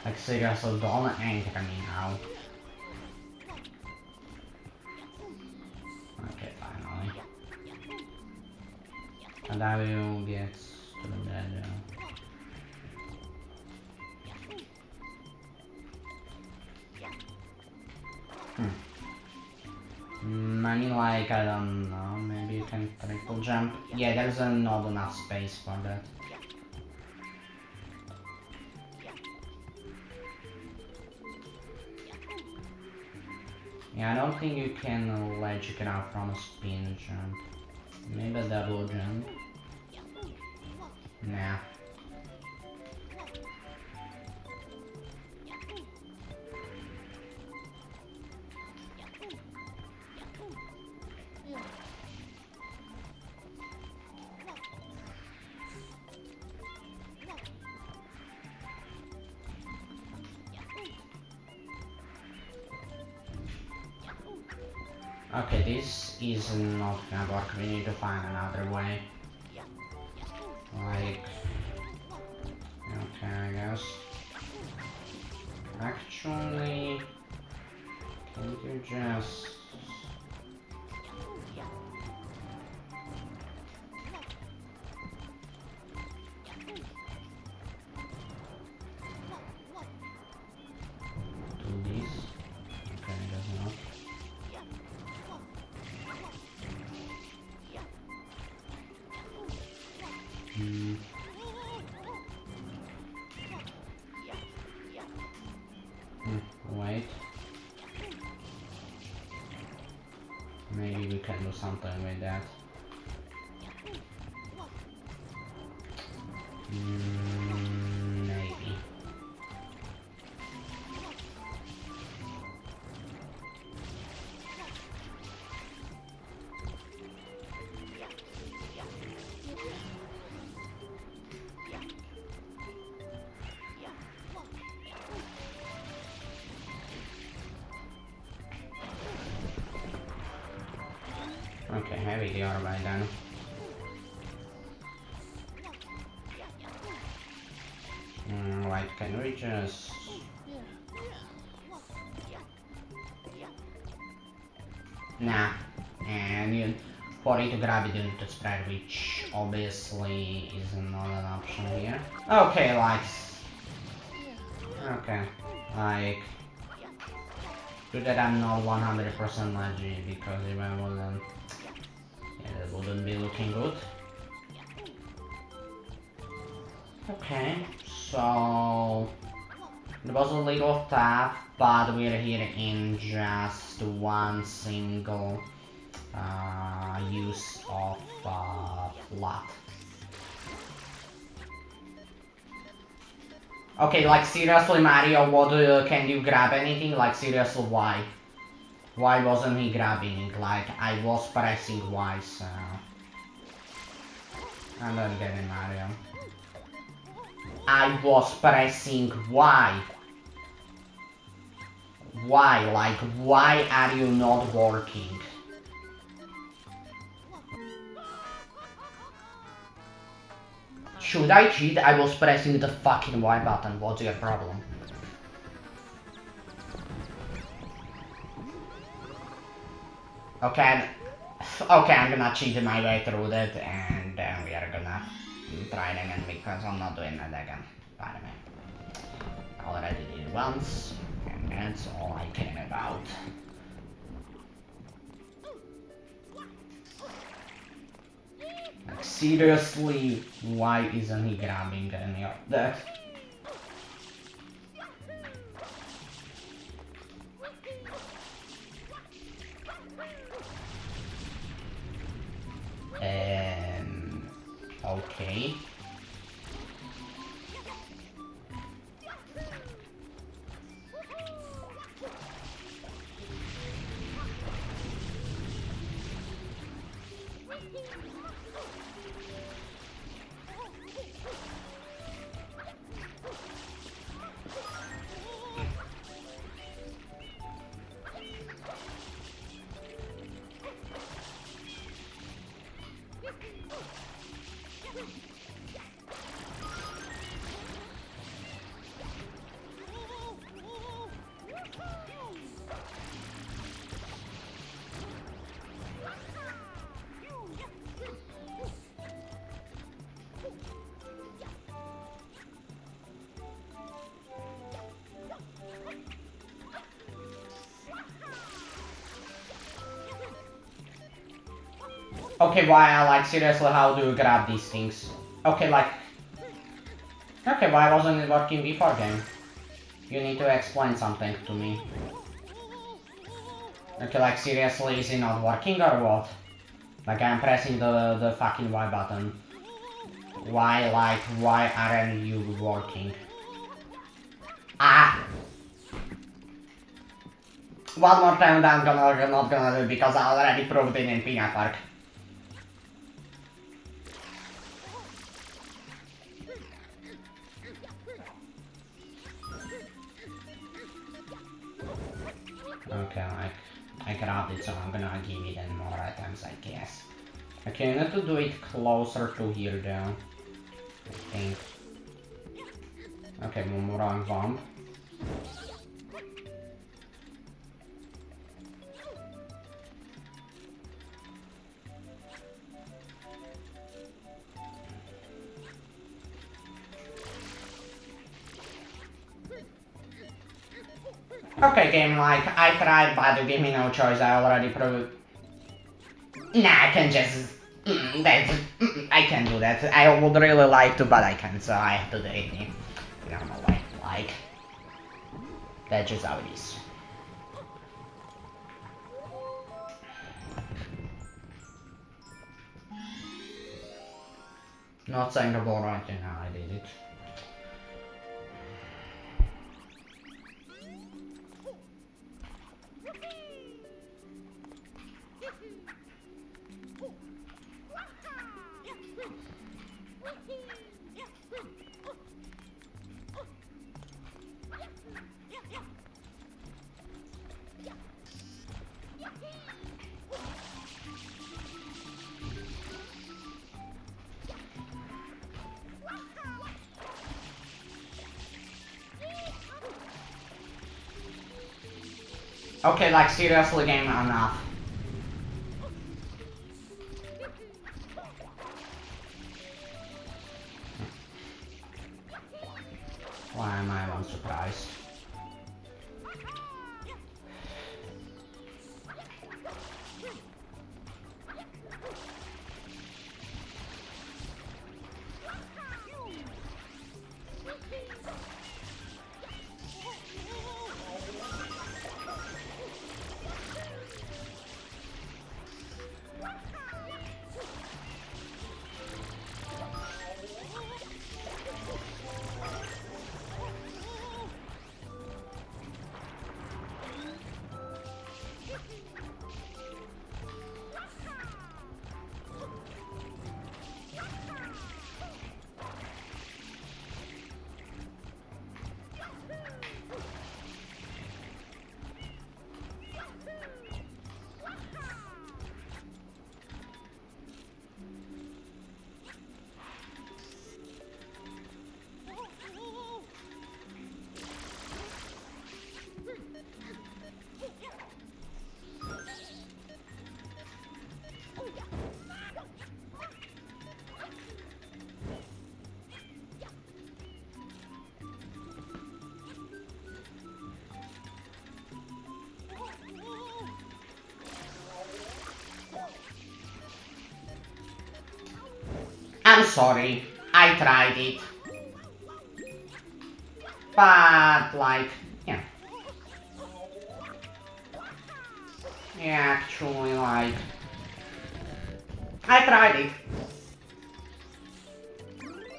Like seriously, don't anchor me now. Okay, finally. And I will get to the bed. I mean, like, I don't know, maybe you can triple jump. Yeah, there's not enough space for that. Yeah, I don't think you can ledge it out from a spin jump. Maybe a double jump. Nah. Okay, this is not gonna work, we need to find another way. Like... Okay, I guess. Actually... Can you just... Wait. Maybe we can do something with that. Maybe. Okay, heavy the orb by then. Right, can we just... Nah. And for it to grab it, you need to spread, which obviously is not an option here. Okay, like... Okay, like... Good that I'm not 100% legit, because if I wasn't... Yeah, that wouldn't be looking good. Okay, so... It was a little tough, but we're here in just one single use of F.L.U.D. Okay, like seriously Mario, what can you grab anything? Like seriously, why? Why wasn't he grabbing? Like I was pressing Y, so... I don't get it, Mario. I was pressing Y. Why? Like, why are you not working? Should I cheat? I was pressing the fucking Y button. What's your problem? Okay, I'm gonna cheat my way through that, and then we are gonna try it again because I'm not doing that again. By the way, I already did it once, and that's all I care about. Like, seriously, why isn't he grabbing any of that? Okay. Okay, why, like, seriously, how do you grab these things? Okay, like... Okay, why wasn't it working before game? You need to explain something to me. Okay, like, seriously, is it not working or what? Like, I'm pressing the fucking Y button. Why, like, why aren't you working? Ah! One more time, I'm not gonna do it because I already proved it in Peanut Park. Okay, like, I grabbed it, so I'm gonna give it in more items, I guess. Okay, I need to do it closer to here, though. I think. Okay, one more on bump. Okay, game, like, I tried, but you give me no choice, I already proved... Nah, I can just... I I can do that. I would really like to, but I can't, so I have to do it in normal way. Like, that's just how it is. Not saying about right now, I did it. Okay, like seriously game, enough. Why am I even surprised? I'm sorry, I tried it. But, like, yeah. Yeah, actually, like... I tried it.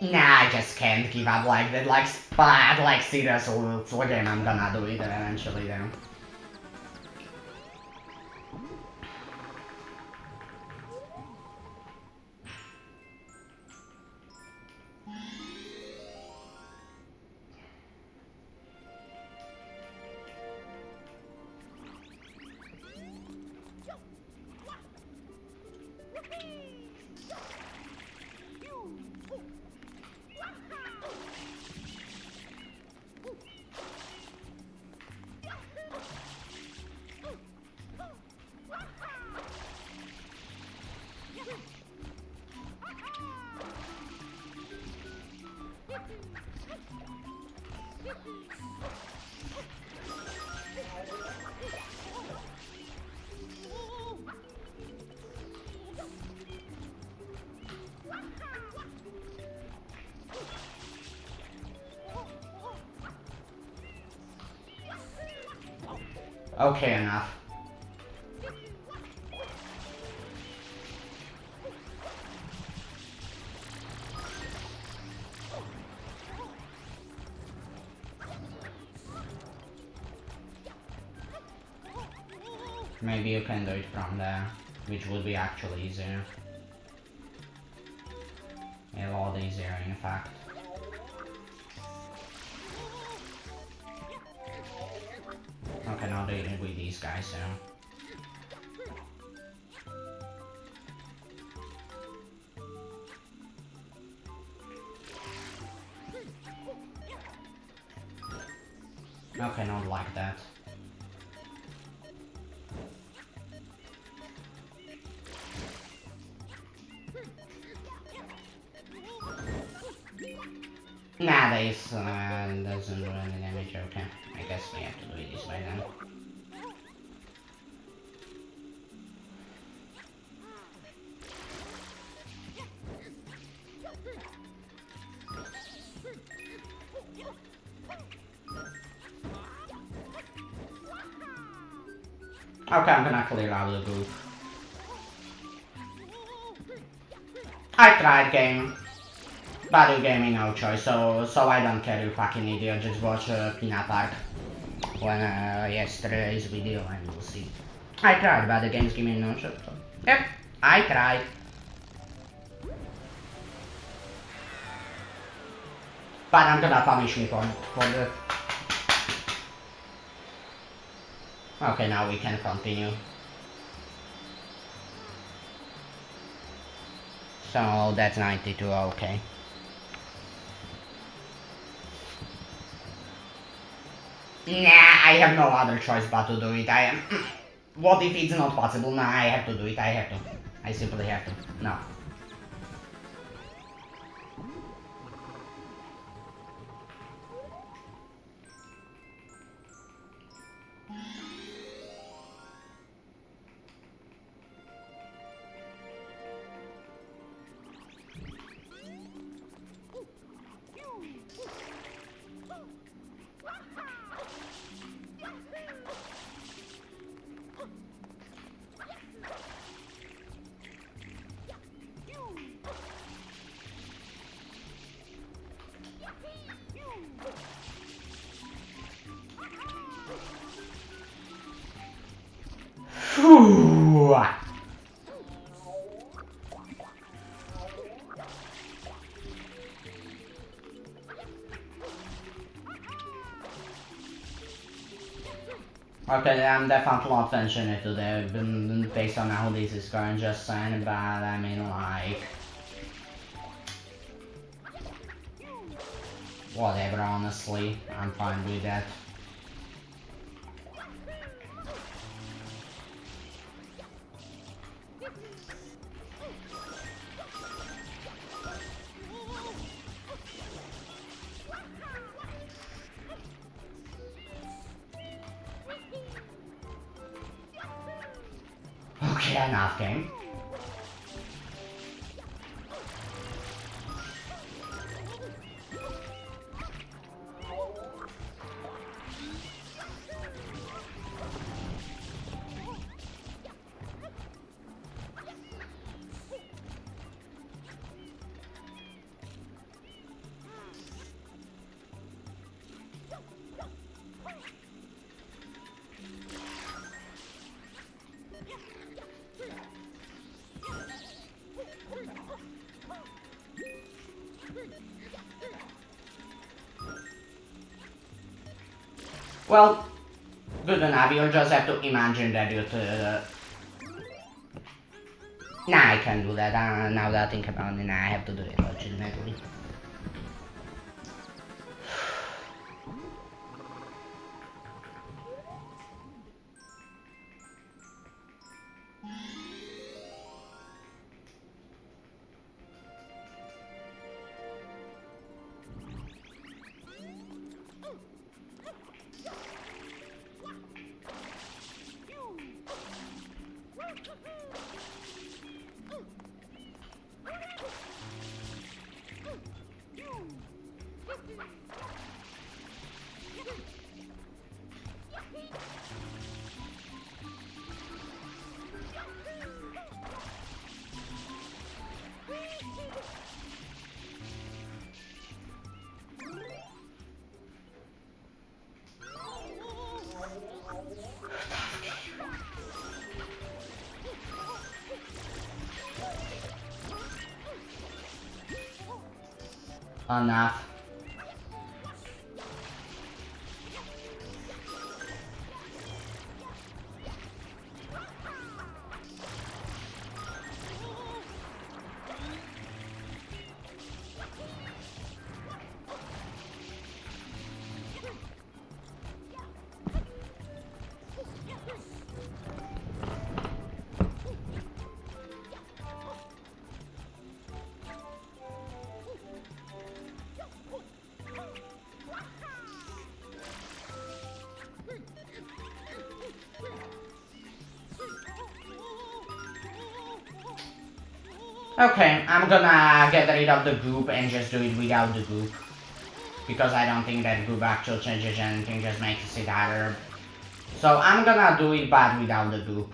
Nah, I just can't give up like that, like, but, like, seriously, it's a game, I'm gonna do it eventually then. Okay, enough. Maybe you can do it from there, which would be actually easier. A lot easier, in fact. Okay, now dealing with these guys, so... Okay, not like that. Nah, this doesn't do any damage, okay. I guess we have to do it this way then. Okay, I'm gonna clear out the group. I tried game. But you gave me no choice, so I don't care, you fucking idiot. Just watch Peanut Park when yesterday's video and you'll see. I tried, but the game's giving me no choice. So. Yep, I tried. But I'm gonna punish me for the... Okay, now we can continue. So that's 92, okay. Nah, I have no other choice but to do it. I am... What if it's not possible? Nah, I have to do it. I have to. I simply have to. No. Phew. Okay, I'm definitely not finishing it today, based on how this is going, just saying, but I mean, like... Whatever, honestly, I'm fine with that. Okay, enough game. Well, good enough, you'll just have to imagine that you Nah, I can do that, now that I think about it, nah, I have to do it legitimately. Enough. Okay, I'm gonna get rid of the group and just do it without the group. Because I don't think that group actually changes anything, just makes it harder. So I'm gonna do it but without the goop.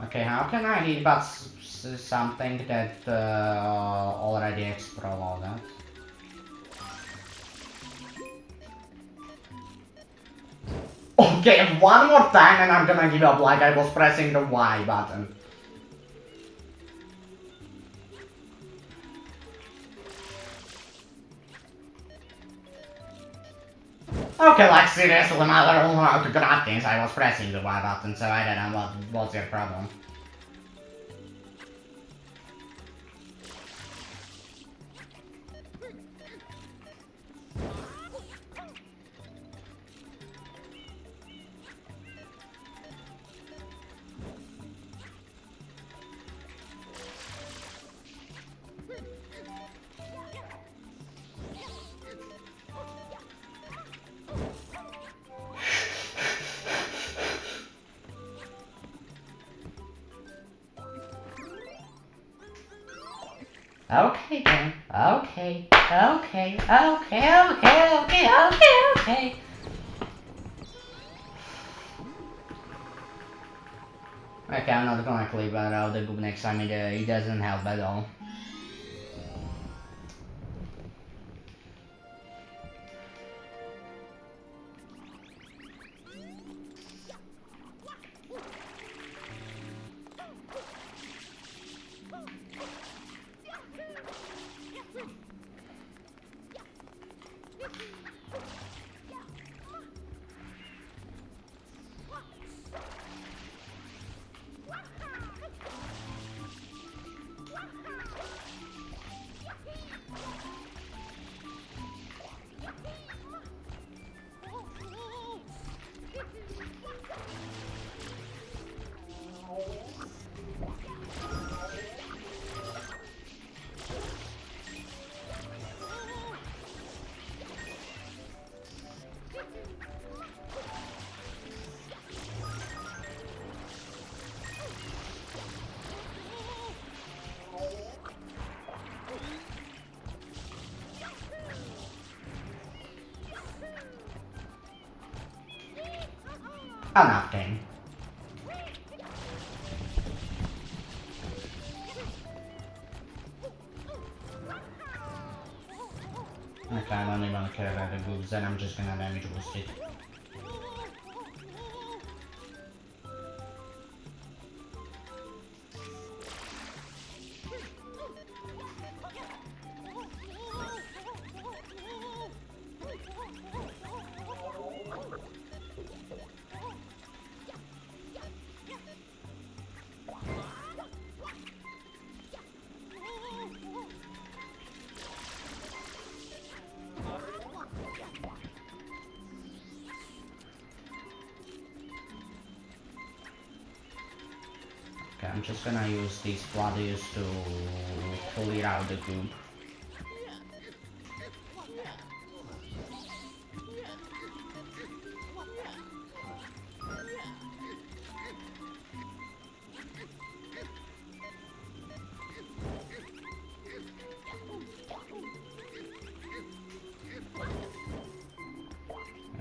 Okay, how can I hit but something that already exploded? Okay, one more time and I'm gonna give up like I was pressing the Y button. Okay, like seriously, mother don't know how to grab things. I was pressing the Y button, so I don't know what's your problem. Okay then. Okay. Okay. Okay. Okay. Okay. Okay. Okay. Okay, I'm not gonna clip out the goop next time. It doesn't help at all. Oh, nothing. Okay, I don't even care about the goops, then I'm just gonna damage boost it. Okay, I'm just gonna use these flooders to clear out the goop.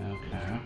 Okay.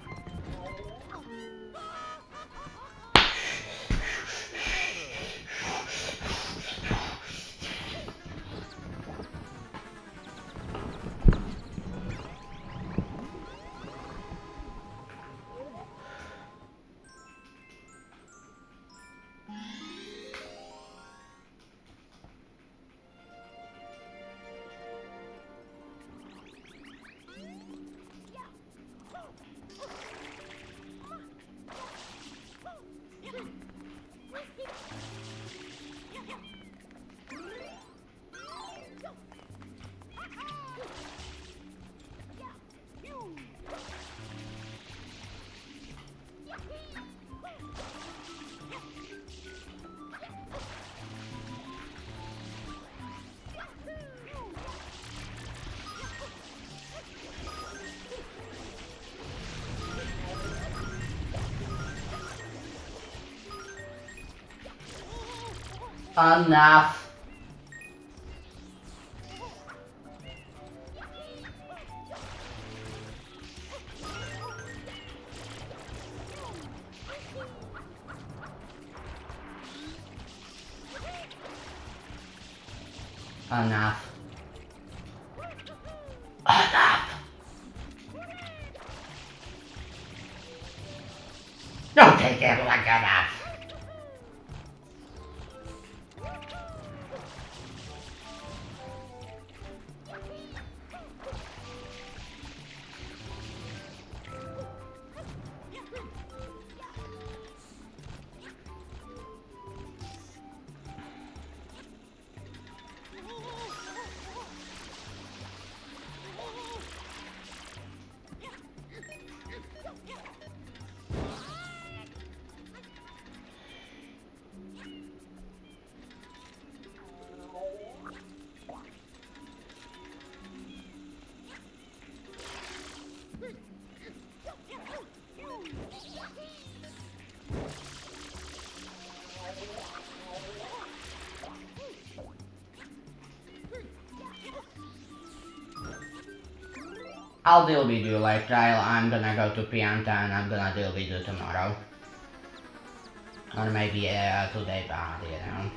Enough. Enough. Enough! Don't take it like enough! I'll deal with you later. I'm gonna go to Pianta and I'm gonna deal with you tomorrow. Or maybe today, but you know.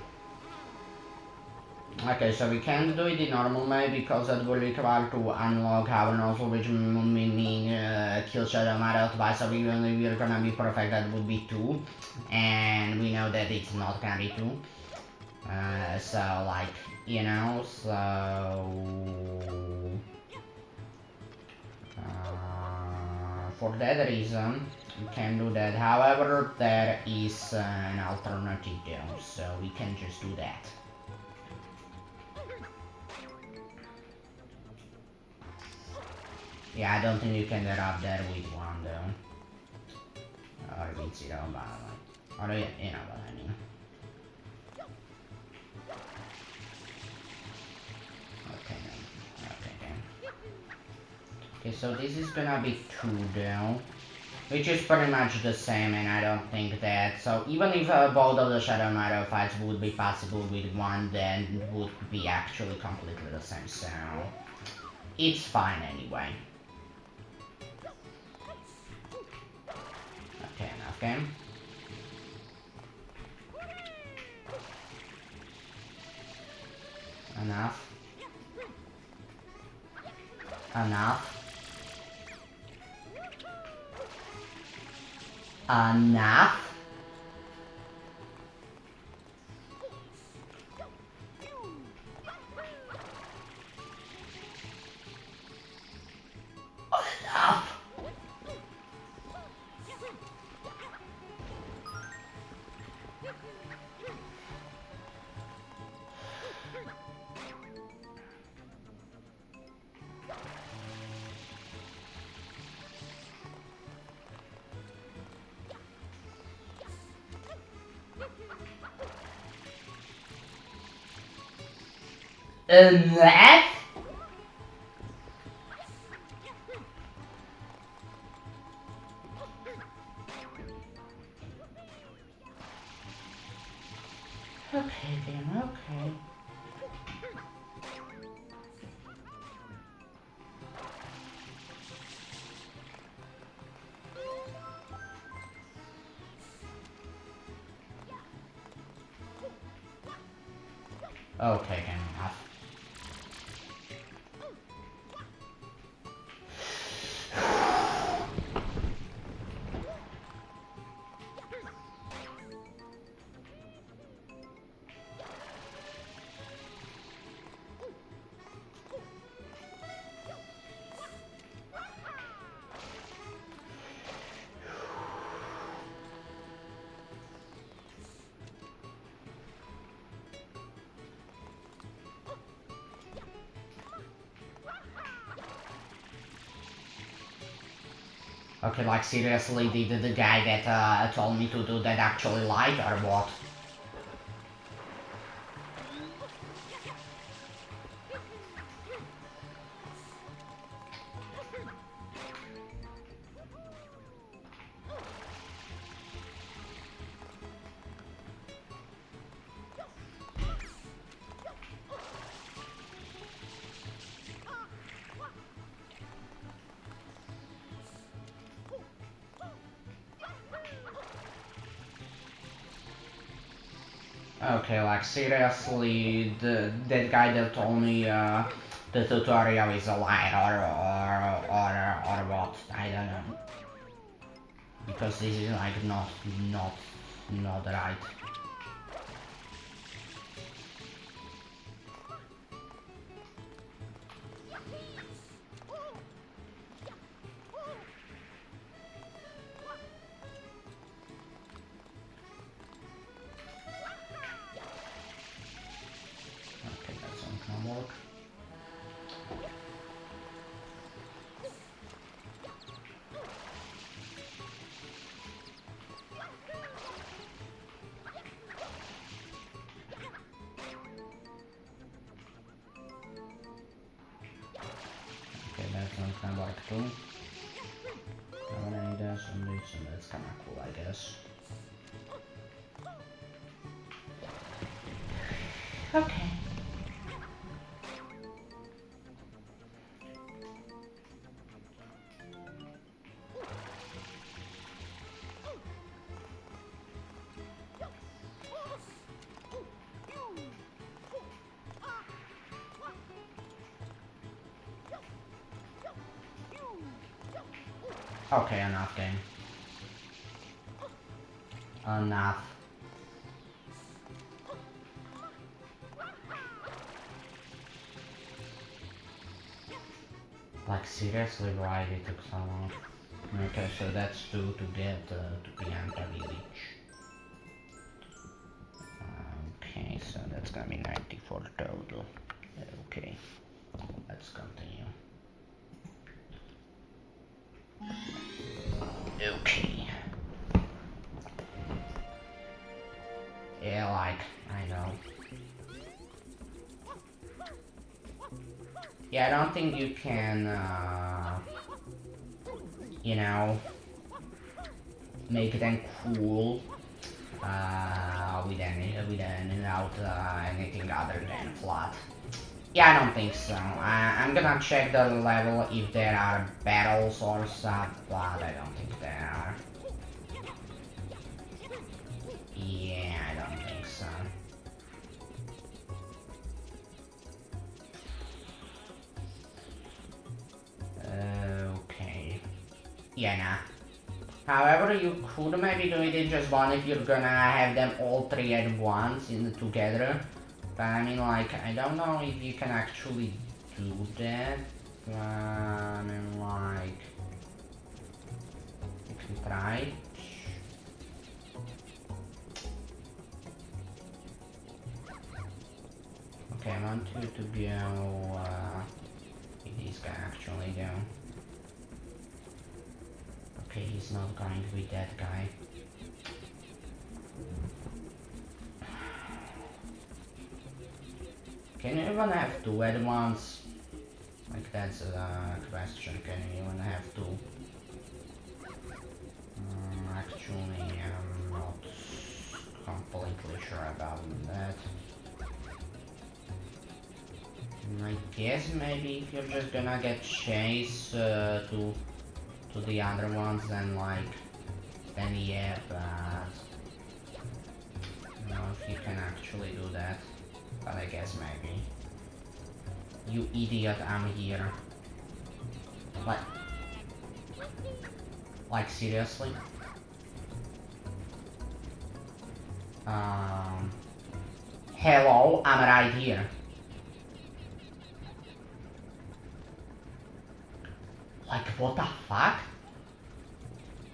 Okay, so we can't do it the normal way because that will require to unlock our nozzle, which would mean kill Shadow Mario twice. So even if we're gonna be perfect, that would be 2. And we know that it's not gonna be 2. So like, you know, so... for that reason, we can do that. However, there is an alternative though, so we can just do that. Yeah, I don't think you can get up there with 1 though. Or with 0, but like... Or you know what I mean. Okay then. Okay then. Okay, so this is gonna be 2 though. Which is pretty much the same, and I don't think that... So even if both of the Shadow Mario fights would be possible with 1, then it would be actually completely the same, so... It's fine anyway. Okay, enough game. Enough. Enough. Enough. Enough. Enough. Okay then, okay. Okay, then enough. Okay, like seriously, did the guy that told me to do that actually lied or what? Okay, like seriously, that guy that told me the tutorial is a lie or what? I don't know. Because this is like not right. Okay, that's not gonna work. Okay, that's not gonna work too. Tornadoes and this, and that's kinda cool, I guess. Okay. Okay, enough game. Enough. Like seriously, why it took so long? Okay, so that's two to get to Pianta village. Okay, so that's gonna be 94 total. Okay, let's continue. Okay. Yeah, like, I know. Yeah, I don't think you can, you know, make them cool without anything other than flat. Yeah, I don't think so. I'm gonna check the level if there are battles or stuff, but I don't think there are. Yeah, I don't think so. Okay. Yeah, nah. However, you could maybe do it in just one if you're gonna have them all three at once in together. But I mean, like, I don't know if you can actually do that. I mean, like, you can try. Okay, I want you to go. If this guy actually go. Okay, he's not going with that guy. Can you even have two at once? Like, that's a question. Can you even have two? Actually, I'm not completely sure about that. I guess maybe if you're just gonna get chased to the other ones, then like, then yeah, but I don't know if you can actually do that. But I guess maybe. You idiot, I'm here. Like seriously? Hello, I'm right here. Like, what the fuck?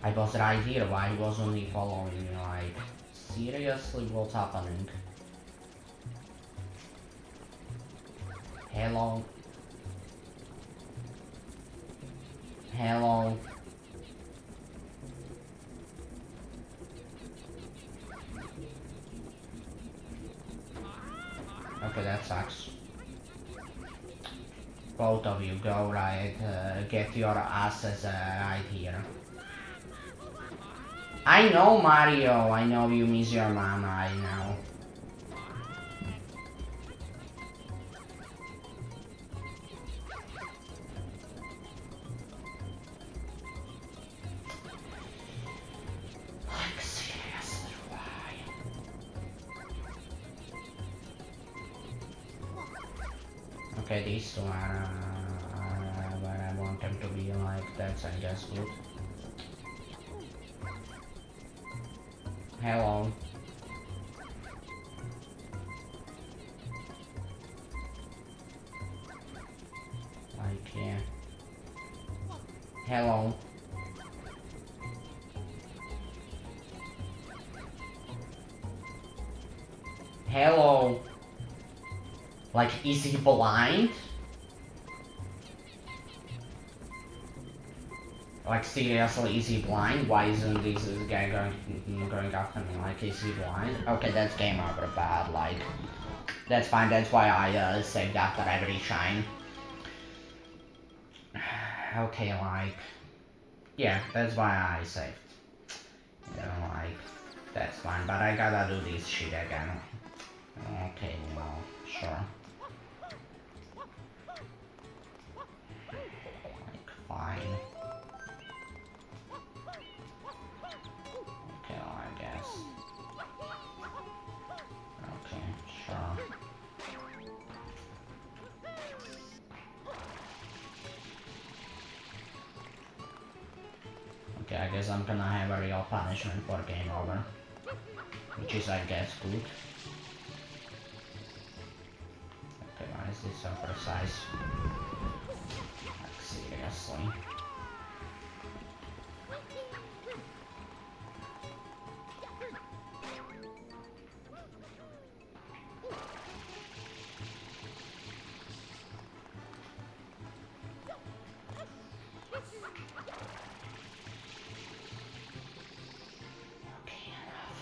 I was right here, why wasn't he following me? Like, seriously, what's happening? Hello? Hello? Okay, that sucks. Both of you go right, get your asses right here. I know, Mario, I know you miss your mama, I know. Like, seriously, why? Okay, these two are where I want them to be, like, that's, I guess, good. Hello. Like, yeah. Hello. Hello. Like, is he blind? Like, seriously, is he blind? Why isn't this guy going after me? Like, is he blind? Okay, that's game over bad, like... That's fine, that's why I saved after every shine. Okay, like... Yeah, that's why I saved. You know, like... That's fine, but I gotta do this shit again. Okay, well, sure. Like, fine. Okay, well, I guess. Okay, sure. Okay, I guess I'm gonna have a real punishment for game over. Which is, I guess, good. Okay, why is this so precise? Like, seriously. Okay, enough.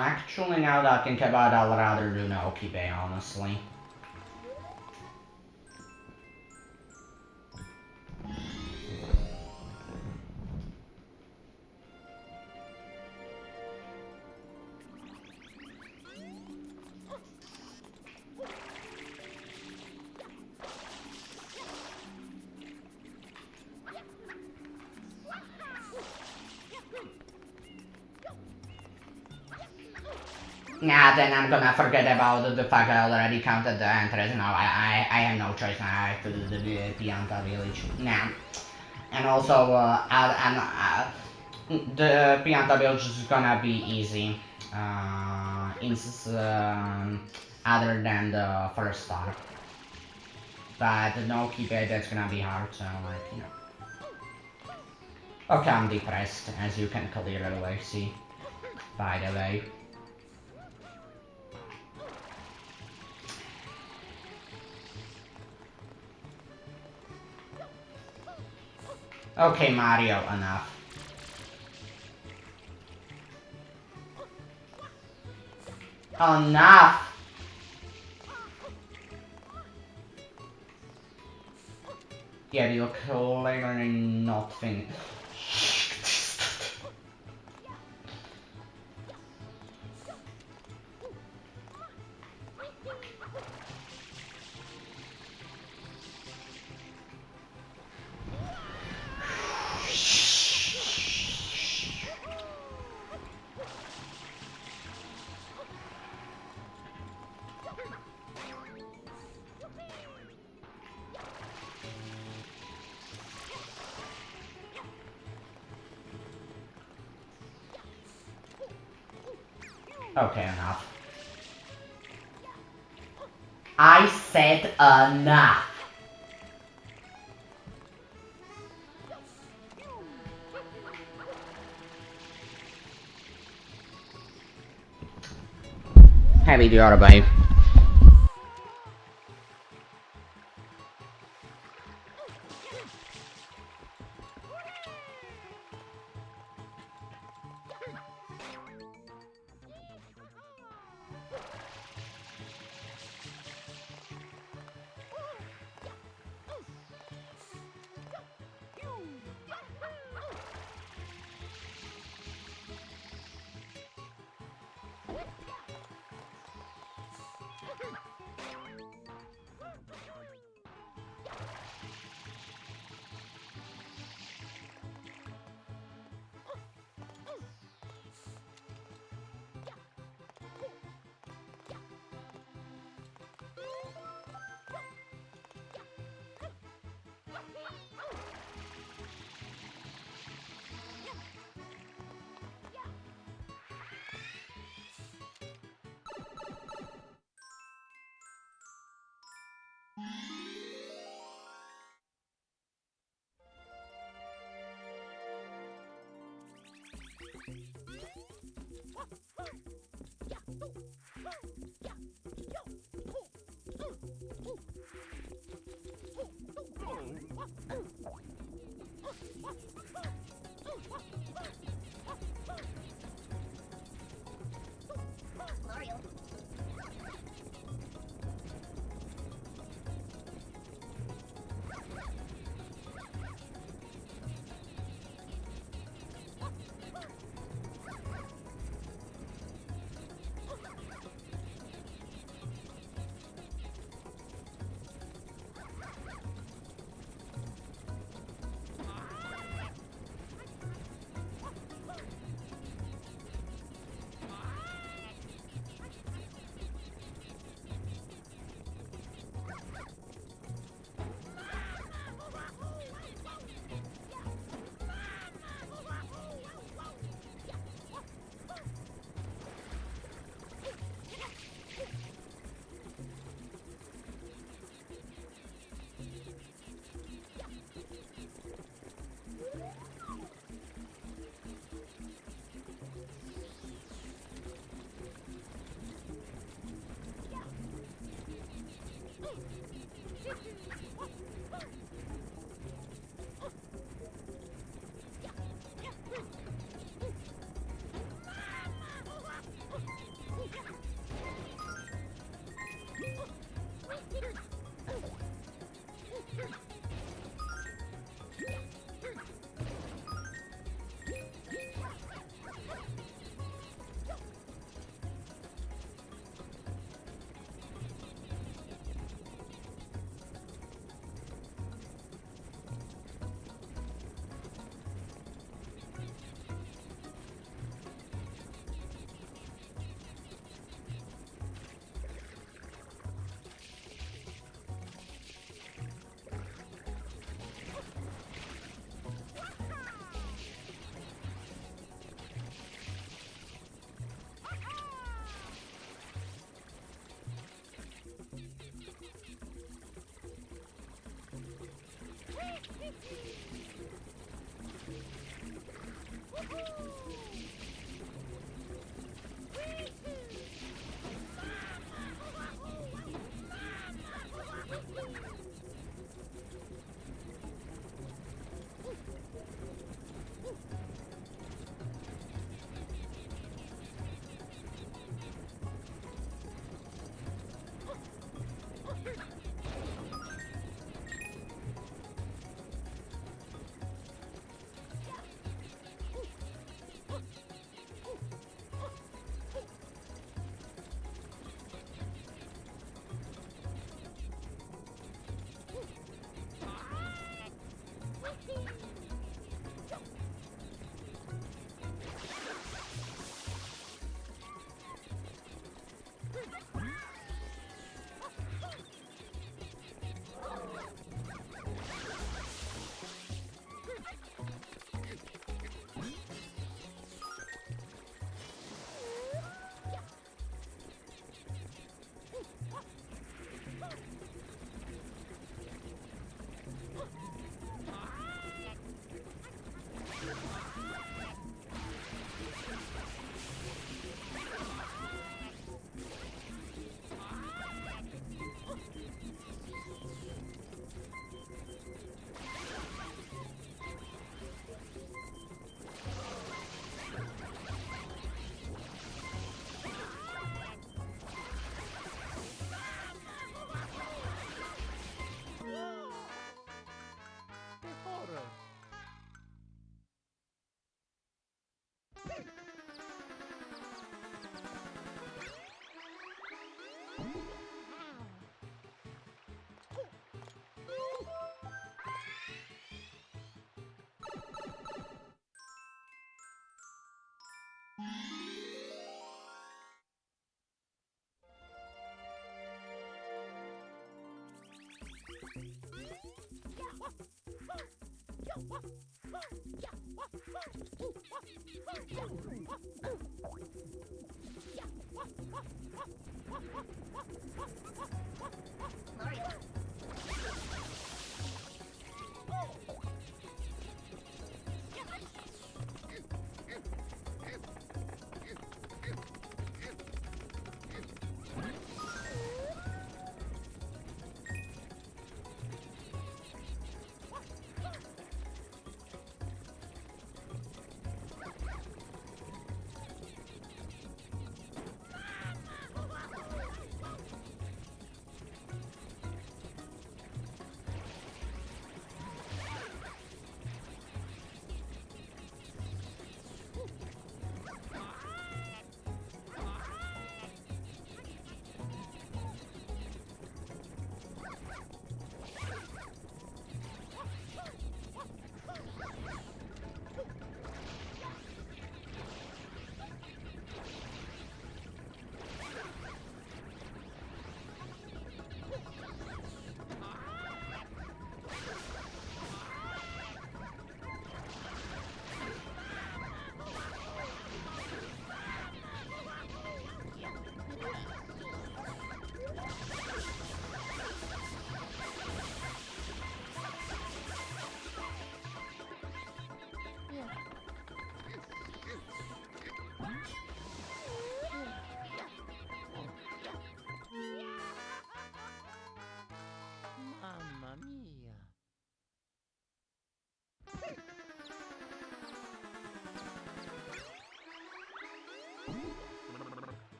Actually, now that I think about it, I'd rather do Naoki Bay, honestly. Nah, then I'm gonna forget about the fact I already counted the entries. Now I have no choice now. I have to do the Pianta village. Nah. And also, the Pianta village is gonna be easy. Other than the first star. But no Kibe, that's gonna be hard, so like, you know. Okay, I'm depressed, as you can clearly see. By the way. Okay, Mario, enough. Enough! Yeah, you're clearly not finished. Okay, enough. I said enough. Heavy the other way. Mamma mia.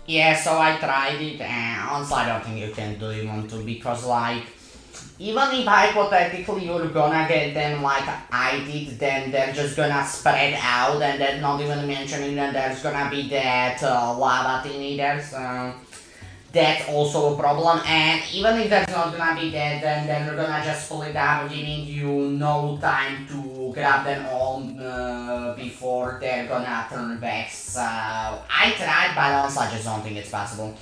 Yeah, so I tried it, and honestly, I don't think you can do even to, because like, even if hypothetically you're gonna get them like I did, then they're just gonna spread out, and then not even mentioning that there's gonna be that lava thingy there, so that's also a problem. And even if there's not gonna be that, then you're gonna just split up, giving you no time to grab them all before they're gonna turn back. So I tried, but honestly, I just don't think it's possible.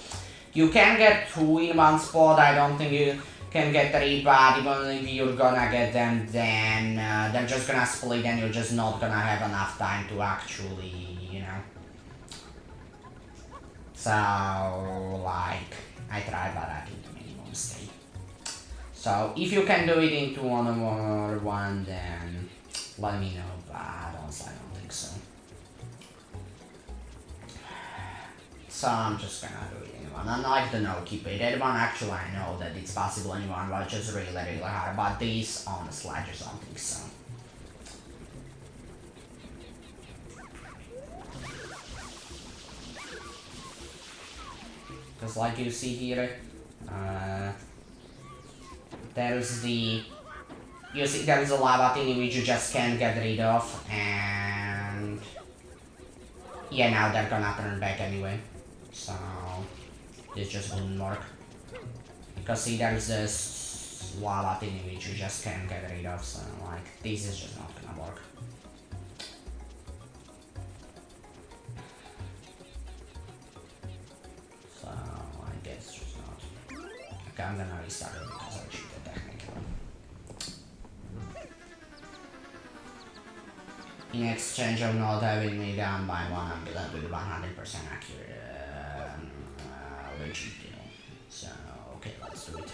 You can get 2 in one spot. I don't think you can get 3, but even if you're gonna get them, then they're just gonna split, and you're just not gonna have enough time to actually, you know. So, like, I tried, but I did the minimum mistake. So, if you can do it into one or one, then let me know, but honestly, I don't think so. So, I'm just gonna do it in one. Unlike the no-keep that one, actually, I know that it's possible in one, but it's just really, really hard. But this, honestly, I just don't think so. Because like you see here, there's the, you see there's a lava thing which you just can't get rid of, and yeah, now they're gonna turn back anyway, so this just wouldn't work. Because see, there's this lava thing which you just can't get rid of, so like, this is just not gonna work. So I guess just not. Okay, I'm gonna restart it because I cheated technically. In exchange of not having me down by 1, I'm gonna do 100% accurate legit kill. So, okay, let's do it.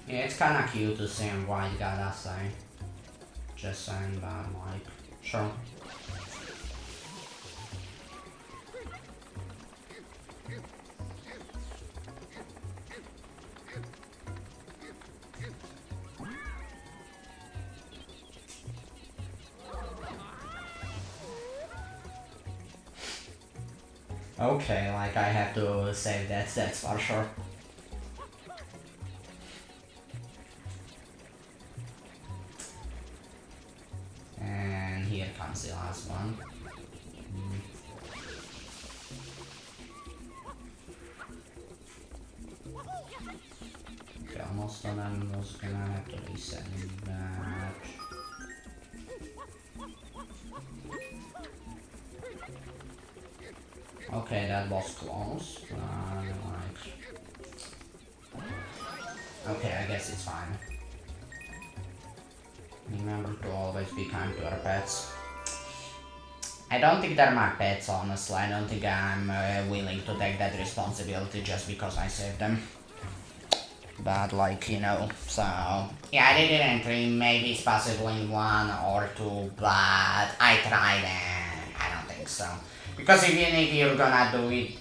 Yeah, it's kinda cute to see him white guy that side. Just saying, but like, sure. Okay, like I have to save that, that's for sure. And here comes the last one. Okay, almost done. I was gonna have to reset that. Okay, that was close. Okay, I guess it's fine. Remember to always be kind to our pets. I don't think they're my pets, honestly. I don't think I'm willing to take that responsibility just because I saved them. But like, you know, so yeah, I did entry, maybe it's possible in 1 or 2, but I tried and I don't think so. Because even if you're gonna do it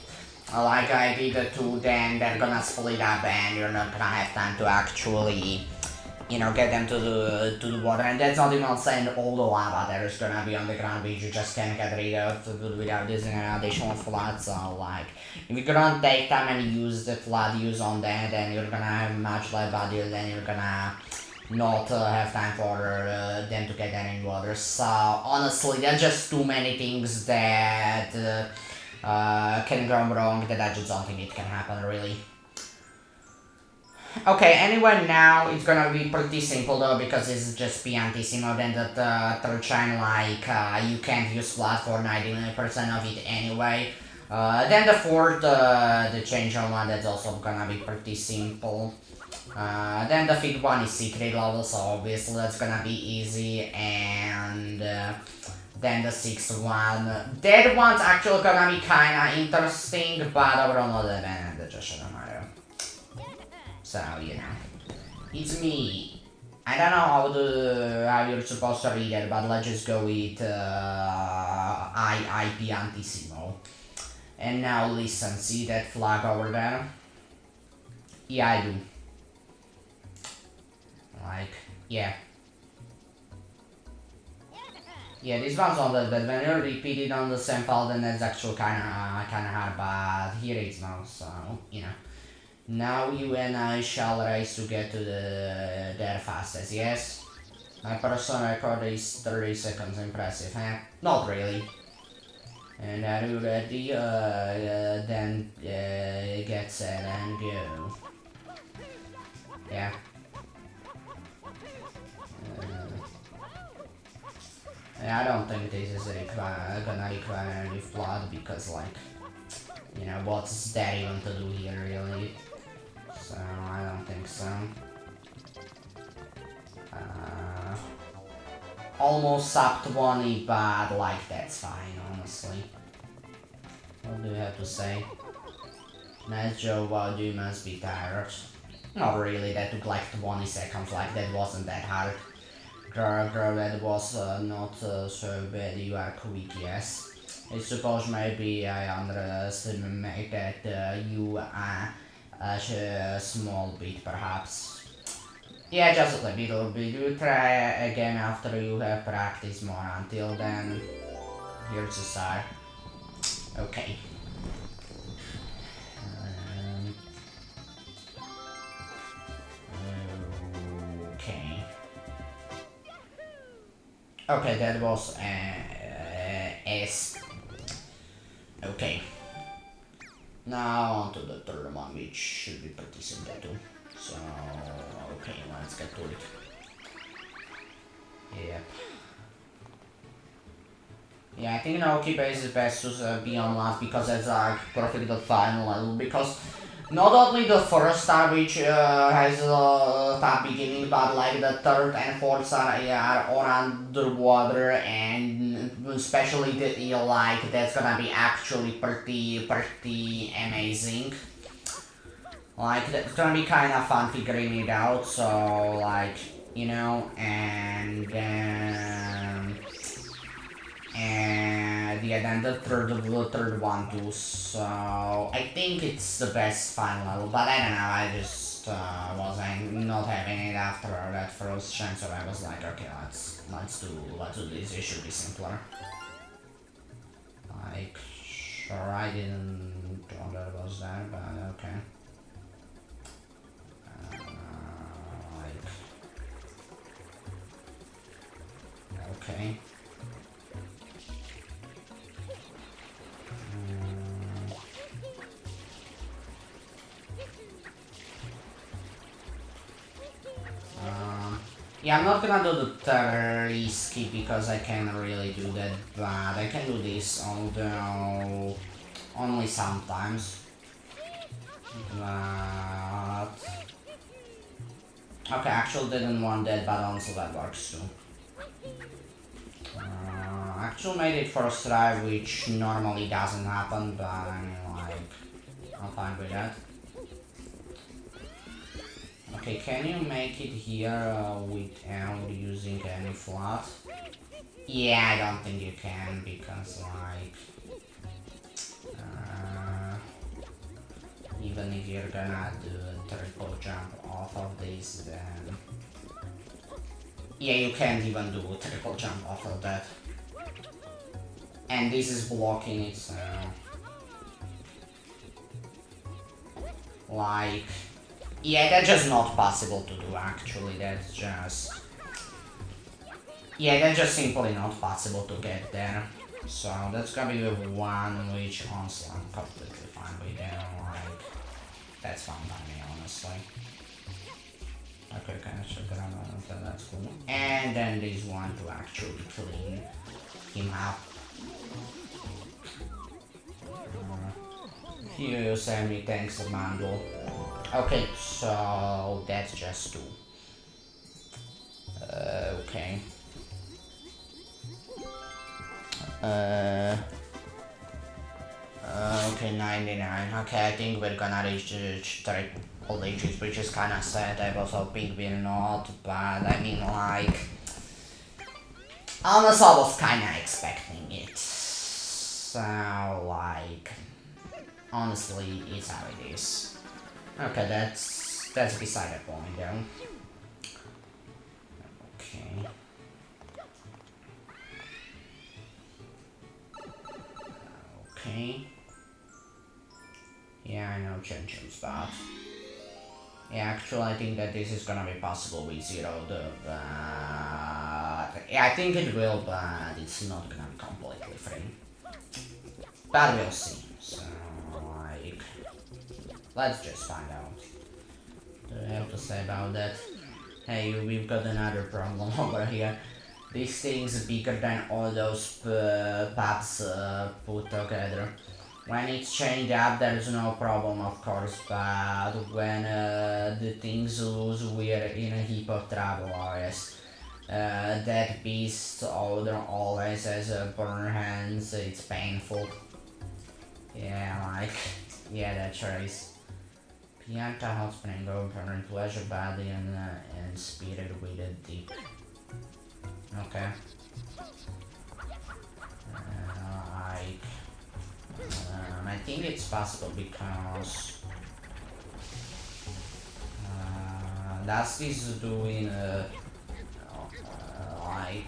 like I did the 2, then they're gonna split up and you're not gonna have time to actually, you know, get them to the water. And that's not even saying all the lava that is gonna be on the ground which you just can't get rid of without using an additional flood. So like, if you're gonna take time and use the flood use on that, then you're gonna have much less value, then you're gonna not have time for them to get any water. So honestly, there's just too many things that can go wrong that I just don't think it can happen really. Okay, anyway, now it's gonna be pretty simple though because it's just piantissimo. Then the third chain, like you can't use flat for 99% of it anyway. Then the fourth, the change on one, that's also gonna be pretty simple. Then the fifth one is secret level, so obviously that's gonna be easy. And then the sixth one, that one's actually gonna be kinda interesting, but overall not that bad. That just shouldn't matter. So you know, it's me. I don't know how you're supposed to read it, but let's just go with I piantissimo. And now listen, see that flag over there? Yeah, I do. Like, yeah. Yeah, this one's on that, but when you repeat it on the same file, then that's actually kinda hard, but here it's now, so, you know. Now you and I shall race to get to there fastest, yes? My personal record is 30 seconds, impressive, huh? Not really. And are you ready? Then get set and go. Yeah. I don't think this is gonna require any flood because, like, you know, what's there even to do here, really? So, I don't think so. Almost sub 20, but, like, that's fine, honestly. What do you have to say? Nice job, wow, you must be tired. Not really, that took like 20 seconds, like, that wasn't that hard. Girl, that was not so bad, you are quick, yes. I suppose maybe I underestimate that you are a small bit, perhaps. Yeah, just a little bit. You try again after you have practiced more. Until then, here's the start. Okay. Okay. Okay, that was S. Okay. Now on to the third one, which should be pretty simple too. So, okay, let's get to it. Yep. Yeah, I think Naoki base is best to be on last because it's like perfect the final level. Because not only the first star which has a tough beginning, but like the third and fourth star are all underwater, and especially the like that's gonna be actually pretty amazing. Like, that's gonna be kind of fun figuring it out, so, like, you know, and yeah, then the third one too, so I think it's the best final level, but I don't know, I just wasn't not having it after that first chance, so I was like, okay, let's do this, it should be simpler. Like, sure, I didn't know that was there, but okay. Okay. Yeah, I'm not gonna do the terry skip because I can't really do that, but I can do this, although only sometimes. But okay, actually didn't want that, but also that works too. Actually made it first try, which normally doesn't happen, but I mean, like, I'm fine with that. Okay, can you make it here without using any flat? Yeah, I don't think you can, because, like, even if you're gonna do a triple jump off of this, then yeah, you can't even do a triple jump off of that. And this is blocking it, so like, yeah, that's just not possible to do, actually. That's just, yeah, that's just simply not possible to get there. So that's gonna be the one which honestly I'm completely fine with. Like, that's fine by me, honestly. Okay, kind of shut that on, so that's cool. And then this one to actually clean him up. You send me, thanks, Mando. Okay, so that's just 2. Okay. Okay, 99. Okay, I think we're gonna reach the triple digits, which is kinda sad. I was hoping we're not, but I mean, like, honestly, I was kinda expecting it. So, like, honestly, it's how it is. Okay, that's beside the point, though. Okay. Okay. Yeah, I know Chin spot. Yeah, actually, I think that this is gonna be possible with 0, yeah, I think it will, but it's not gonna be completely free. But we'll see. So, like, let's just find out. What do I have to say about that? Hey, we've got another problem over here. This thing's bigger than all those paths put together. When it's chained up, there's no problem, of course, but when the things loose, we're in a heap of trouble, yes. That beast always has burn hands, it's painful. Yeah, like, yeah, that's right. Pianta hot spring over and pleasure body and spirit with a deep. Okay. Like, I think it's possible because Dusty's doing like,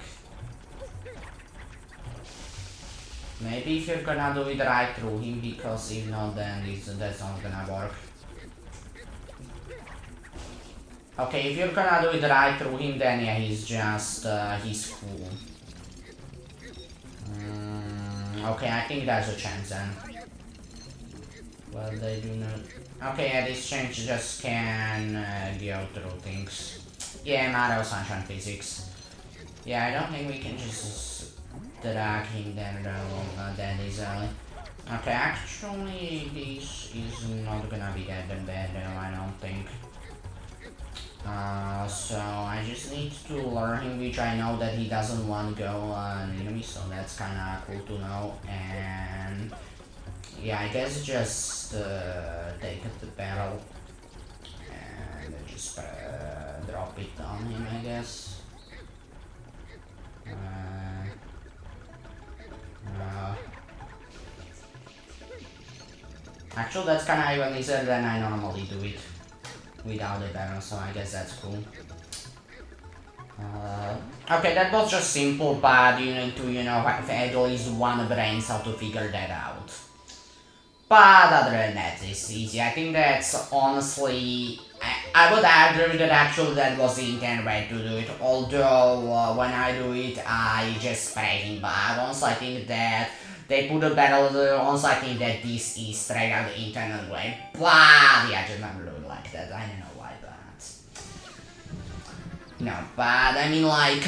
maybe if you're gonna do it right through him, because if not, then that's not gonna work. Okay, if you're gonna do it right through him, then yeah, he's just he's cool. Okay, I think there's a chance then. Well, they do not. Okay, yeah, this change just can go through things. Yeah, Mario Sunshine Physics. Yeah, I don't think we can just drag him there that easily. Okay, actually, this is not gonna be that bad though, I don't think. So I just need to lure him, which I know that he doesn't want to go near me, so that's kinda cool to know. And yeah, I guess just take the barrel and just drop it on him, I guess. Actually, that's kinda even easier than I normally do it without the barrel, so I guess that's cool. Okay, that was just simple, but you need to, have at least one brain cell to figure that out. But other than that, it's easy. I think that's honestly, I would argue that actually that was the intended way to do it. Although when I do it, I just spray him. But honestly, I think that they put a battle. Honestly, I think that this is straight out the intended way. But yeah, I just never do it like that. I don't know why, but no. But I mean, like,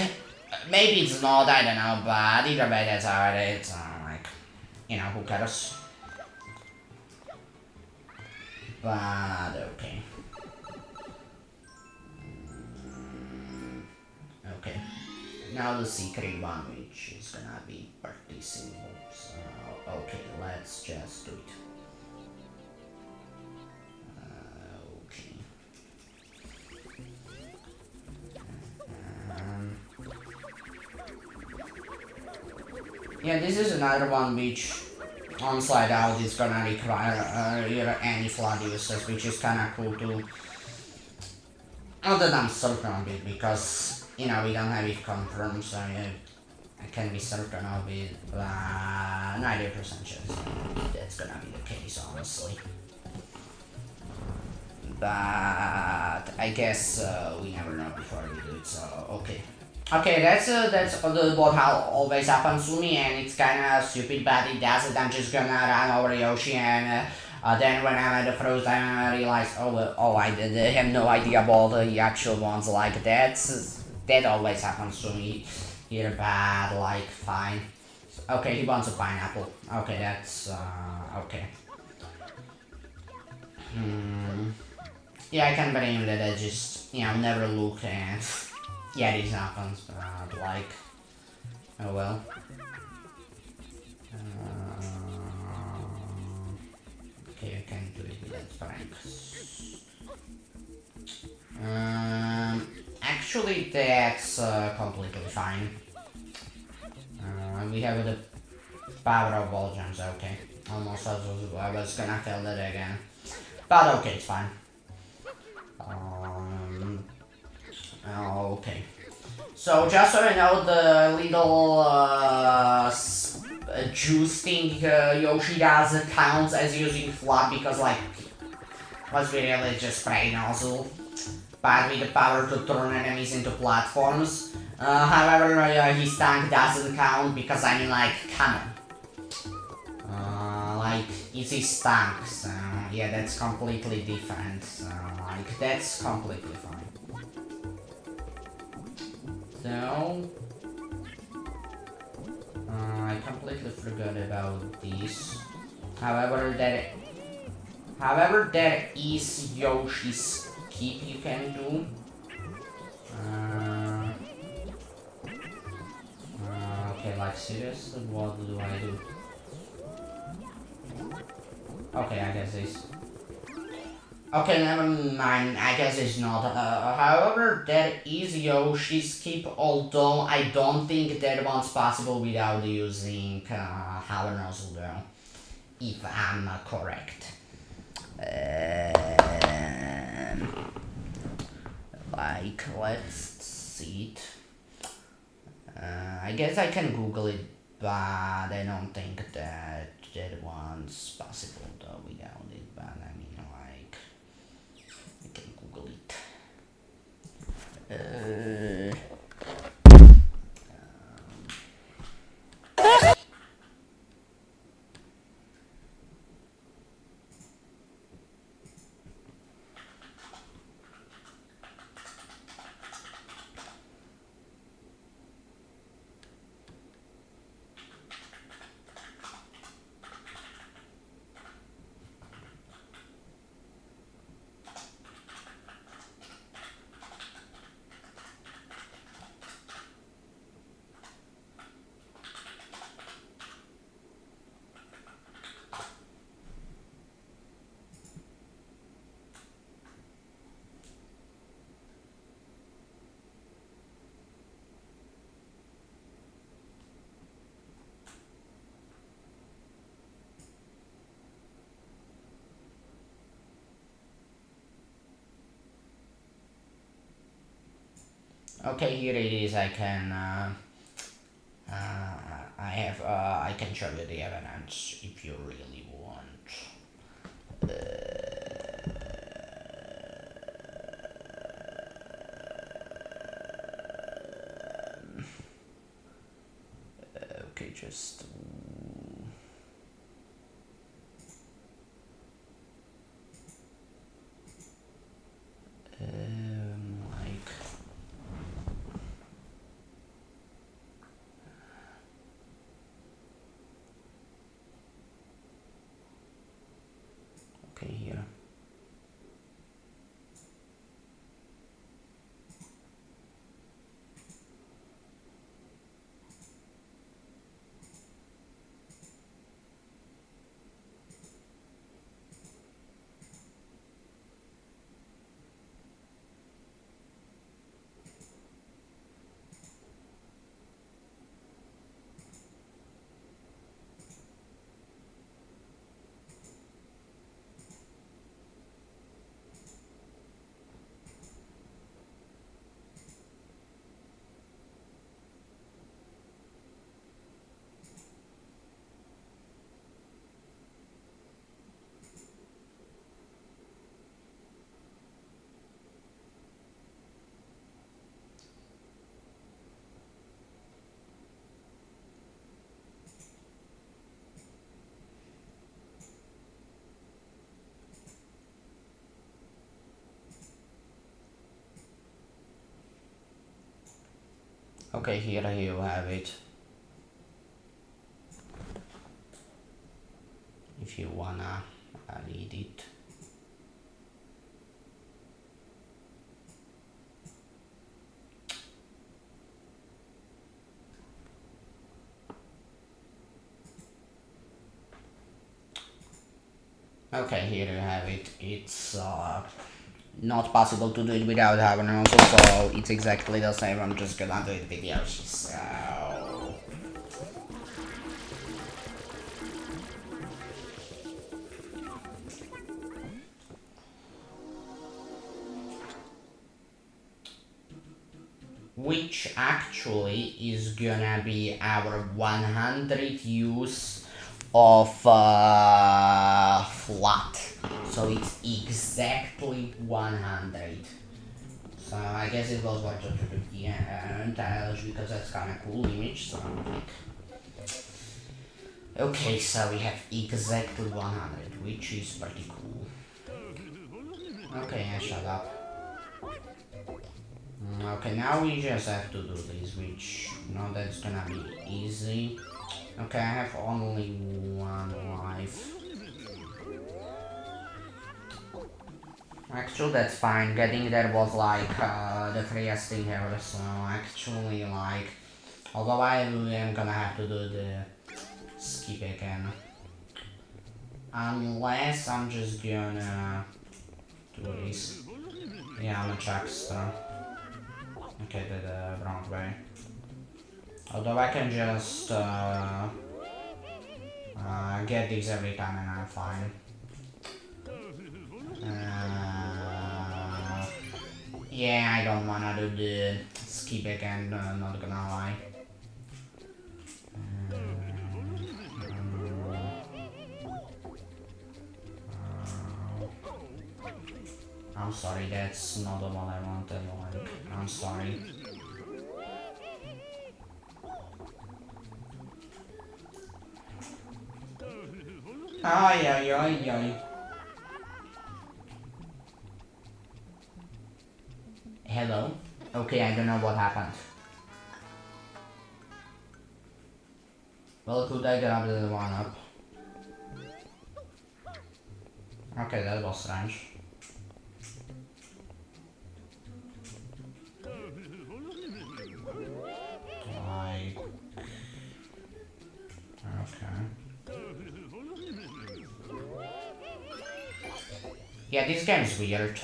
maybe it's not. I don't know. But either way, that's how it is. Like, who cares? But okay. Okay. Now the secret one, which is gonna be pretty simple. So okay, let's just do it. Okay. Yeah, this is another one which on slide out is gonna require any F.L.U.D. users, which is kinda cool too. Not that I'm certain of it, because we don't have it confirmed, so I can be certain of it, but 90% chance that's gonna be the case, honestly. But I guess we never know before we do it, so okay. Okay, that's what always happens to me, and it's kinda stupid, but it does it. I'm just gonna run over Yoshi and Then when I'm at the first time, I realized, I have no idea about the actual ones. Like that always happens to me. Here, bad, like fine. Okay, he wants a pineapple. Okay, that's okay. Hmm. Yeah, I can blame that. I just never look and yeah, this happens. But like, oh well. Okay, I can do it without pranks. Actually, that's completely fine. We have the power of all gems. Okay, almost as I was gonna tell that again, but okay, it's fine. Okay. So just so you know, the little juice thing Yoshi does counts as using F.L.U.D because like was really just spray nozzle, but with the power to turn enemies into platforms. However, his tank doesn't count because I mean like, come on. Like, it's his tank, so yeah, that's completely different. So, like, that's completely fine. So, I completely forgot about this. However, there is Yoshi's keep you can do. Okay, like seriously, what do I do? Okay, I guess this. Okay, never mind. I guess it's not. However, there is Yoshi's keep, although I don't think that one's possible without using Power Nozzle though. If I'm correct. Like, let's see it. I guess I can Google it, but I don't think that one's possible though without it. But I mean, like, I can Google it. Okay, here it is. I can. I can show you the evidence if you really want. Okay, just. Like. Okay, here. Okay, here you have it. If you wanna read it. Okay, here you have it. It's not possible to do it without having an nozzle, so it's exactly the same. I'm just gonna do it with yours. So which actually is gonna be our 100 use of flat, so it's exactly 100. So I guess it was worth it to do the entirely because that's kind of cool image. So okay, so we have exactly 100, which is pretty cool. Okay, yeah, shut up. Okay, now we just have to do this, which, that's gonna be easy. Okay, I have only one life. Actually, that's fine. Getting there was like the freest thing ever, so actually, like, although I am gonna have to do the skip again. Unless I'm just gonna do this. Yeah, I'm a checkster. Okay, the wrong way. Although I can just get these every time and I'm fine. Yeah, I don't wanna do the skip again, not gonna lie. I'm sorry, that's not the one I wanted, like, I'm sorry. Ay, ay, ay, ay. Hello? Okay, I don't know what happened. Well, could I grab the one up? Okay, that was strange. Like... Okay. Yeah, this game is weird.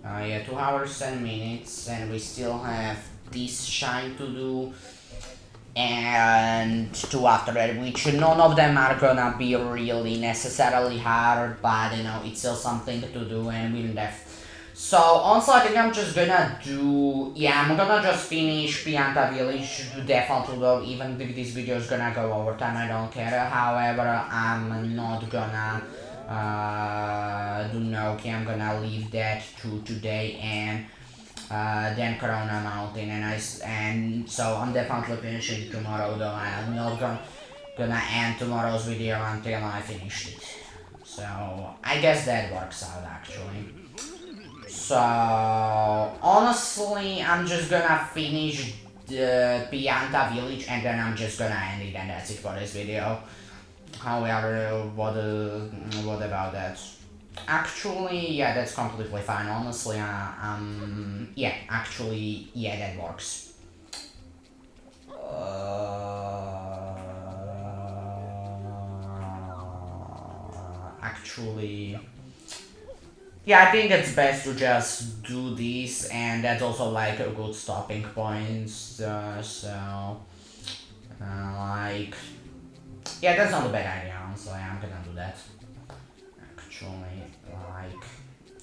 Yeah, 2 hours and minutes, and we still have this shine to do, and 2 after that, which none of them are gonna be really necessarily hard, but it's still something to do, and we'll have. So, honestly, I think I'm just gonna do. Yeah, I'm gonna just finish Pianta Village, default though, even if this video is gonna go over time, I don't care. However, I'm not gonna do Noki. I'm gonna leave that to today and then Corona Mountain, and so I'm definitely finishing tomorrow though. I'm not gonna end tomorrow's video until I finish it. So I guess that works out actually. So honestly, I'm just gonna finish the Pianta Village and then I'm just gonna end it, and that's it for this video. However, what about that? Actually, yeah, that's completely fine. Honestly, yeah, actually, yeah, that works. Actually, yeah, I think it's best to just do this, and that's also like a good stopping point. Like, yeah, that's not a bad idea. Honestly, I'm gonna do that. Actually, like,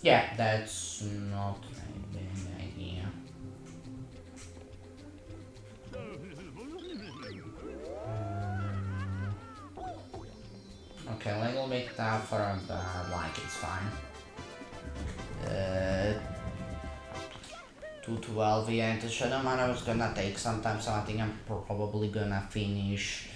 yeah, that's not a bad idea. Okay, a little bit tougher, but like it's fine. 212, yeah, and the Shadow Mana was gonna take some time, so I think I'm probably gonna finish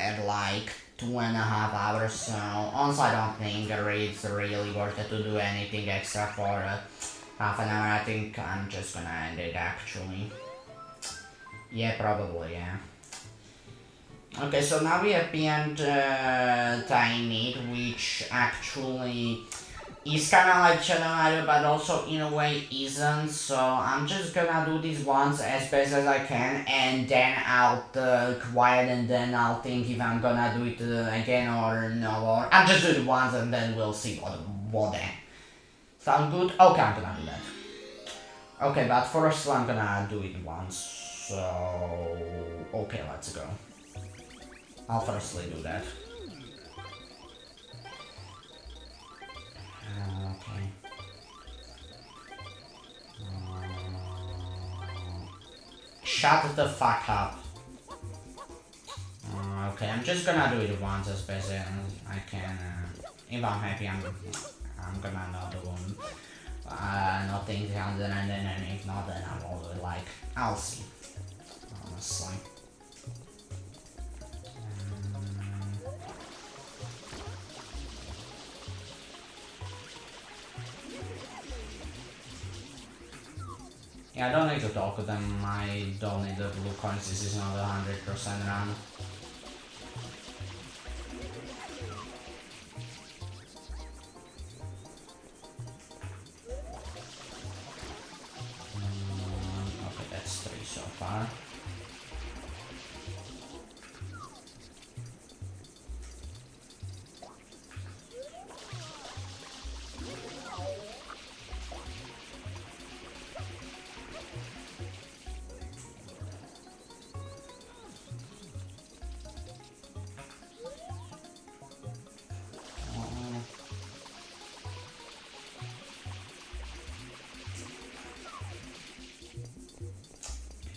at like 2.5 hours, so honestly I don't think it's really worth it to do anything extra for half an hour. I think I'm just gonna end it actually. Yeah, probably, yeah. Okay, so now we have beyond Tiny, which actually is kind of like Shadow Mario, but also in a way isn't. So I'm just gonna do this once as best as I can, and then I'll quiet, and then I'll think if I'm gonna do it again or no. Or I'll just do it once, and then we'll see what then. Sound good? Okay, I'm gonna do that. Okay, but first I'm gonna do it once. So okay, let's go. I'll firstly do that. Okay. Shut the fuck up. Okay, I'm just gonna do it once as best as I can. If I'm happy, I'm gonna another one. Nothing else, and then if not, then I'll do it like I'll see. Honestly. Yeah, I don't need to talk to them. I don't need the blue coins. This is not 100% run. Okay, that's 3 so far.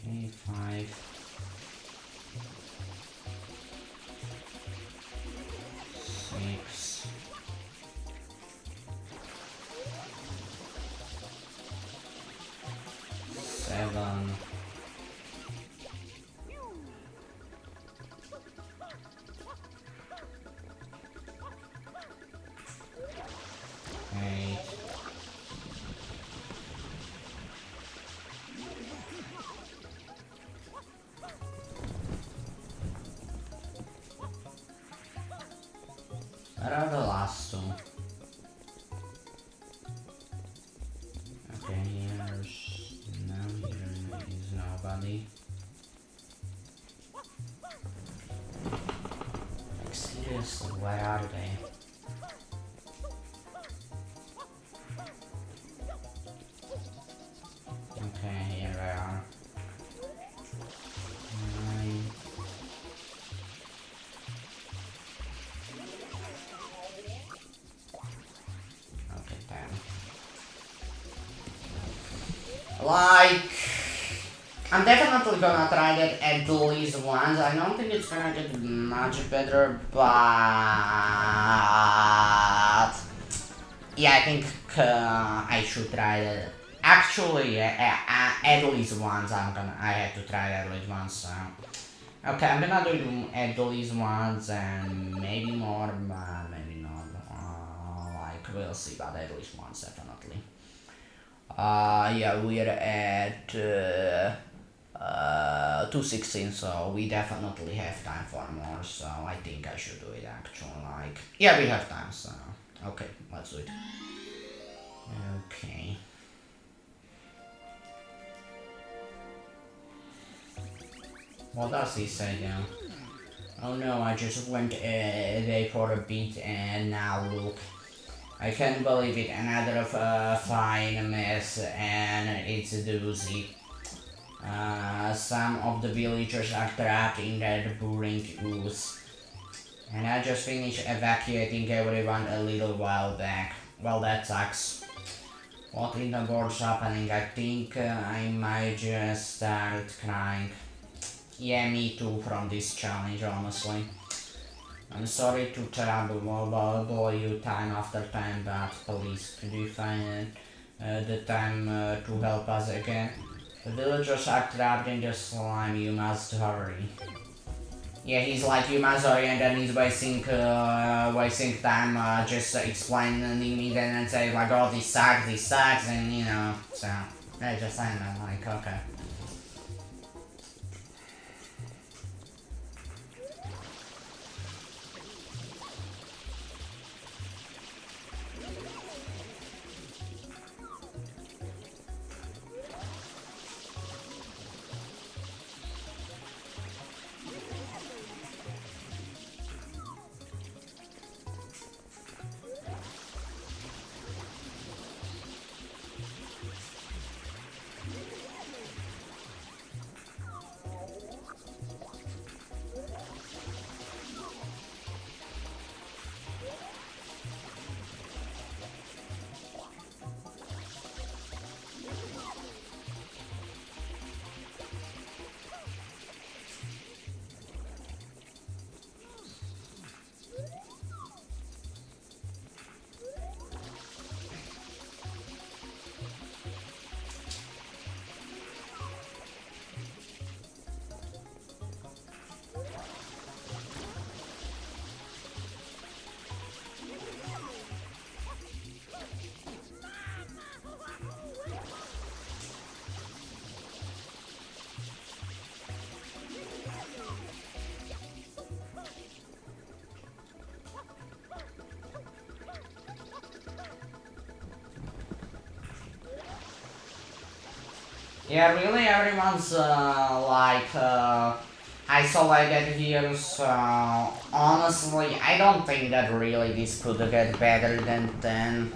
Okay, 5. 6. 7. 8. 'Where are the last 2? Okay, here's no, here is nobody. Like seriously, where are they? Okay, here they are. 9. Okay, 10. Like, I'm definitely gonna try that at least once. I don't think it's gonna get much better, but yeah, I think I should try that. Actually, at least once. I have to try it at least once. So. Okay, I'm gonna do it at least once and maybe more, but maybe not. Like we'll see, but at least once definitely. Yeah, we're at 2:16, so we definitely have time for more. So I think I should do it actually. Like, yeah, we have time. So okay, let's do it. Okay. What does he say now? Oh no, I just went away for a bit and now look. I can't believe it, another fine mess, and it's a doozy. Some of the villagers are trapped in that boring ooze. And I just finished evacuating everyone a little while back. Well, that sucks. What in the world's happening? I think I might just start crying. Yeah, me too from this challenge, honestly. I'm sorry to trouble you time after time, but please, could you find the time to help us again? The villagers are trapped in the slime, you must hurry. Yeah, he's like Yumazori and then he's wasting time just explaining me then and say like, oh, this sucks, and you know, so I just saying that like, okay. Yeah, really everyone's isolated here, so honestly I don't think that really this could get better than 10.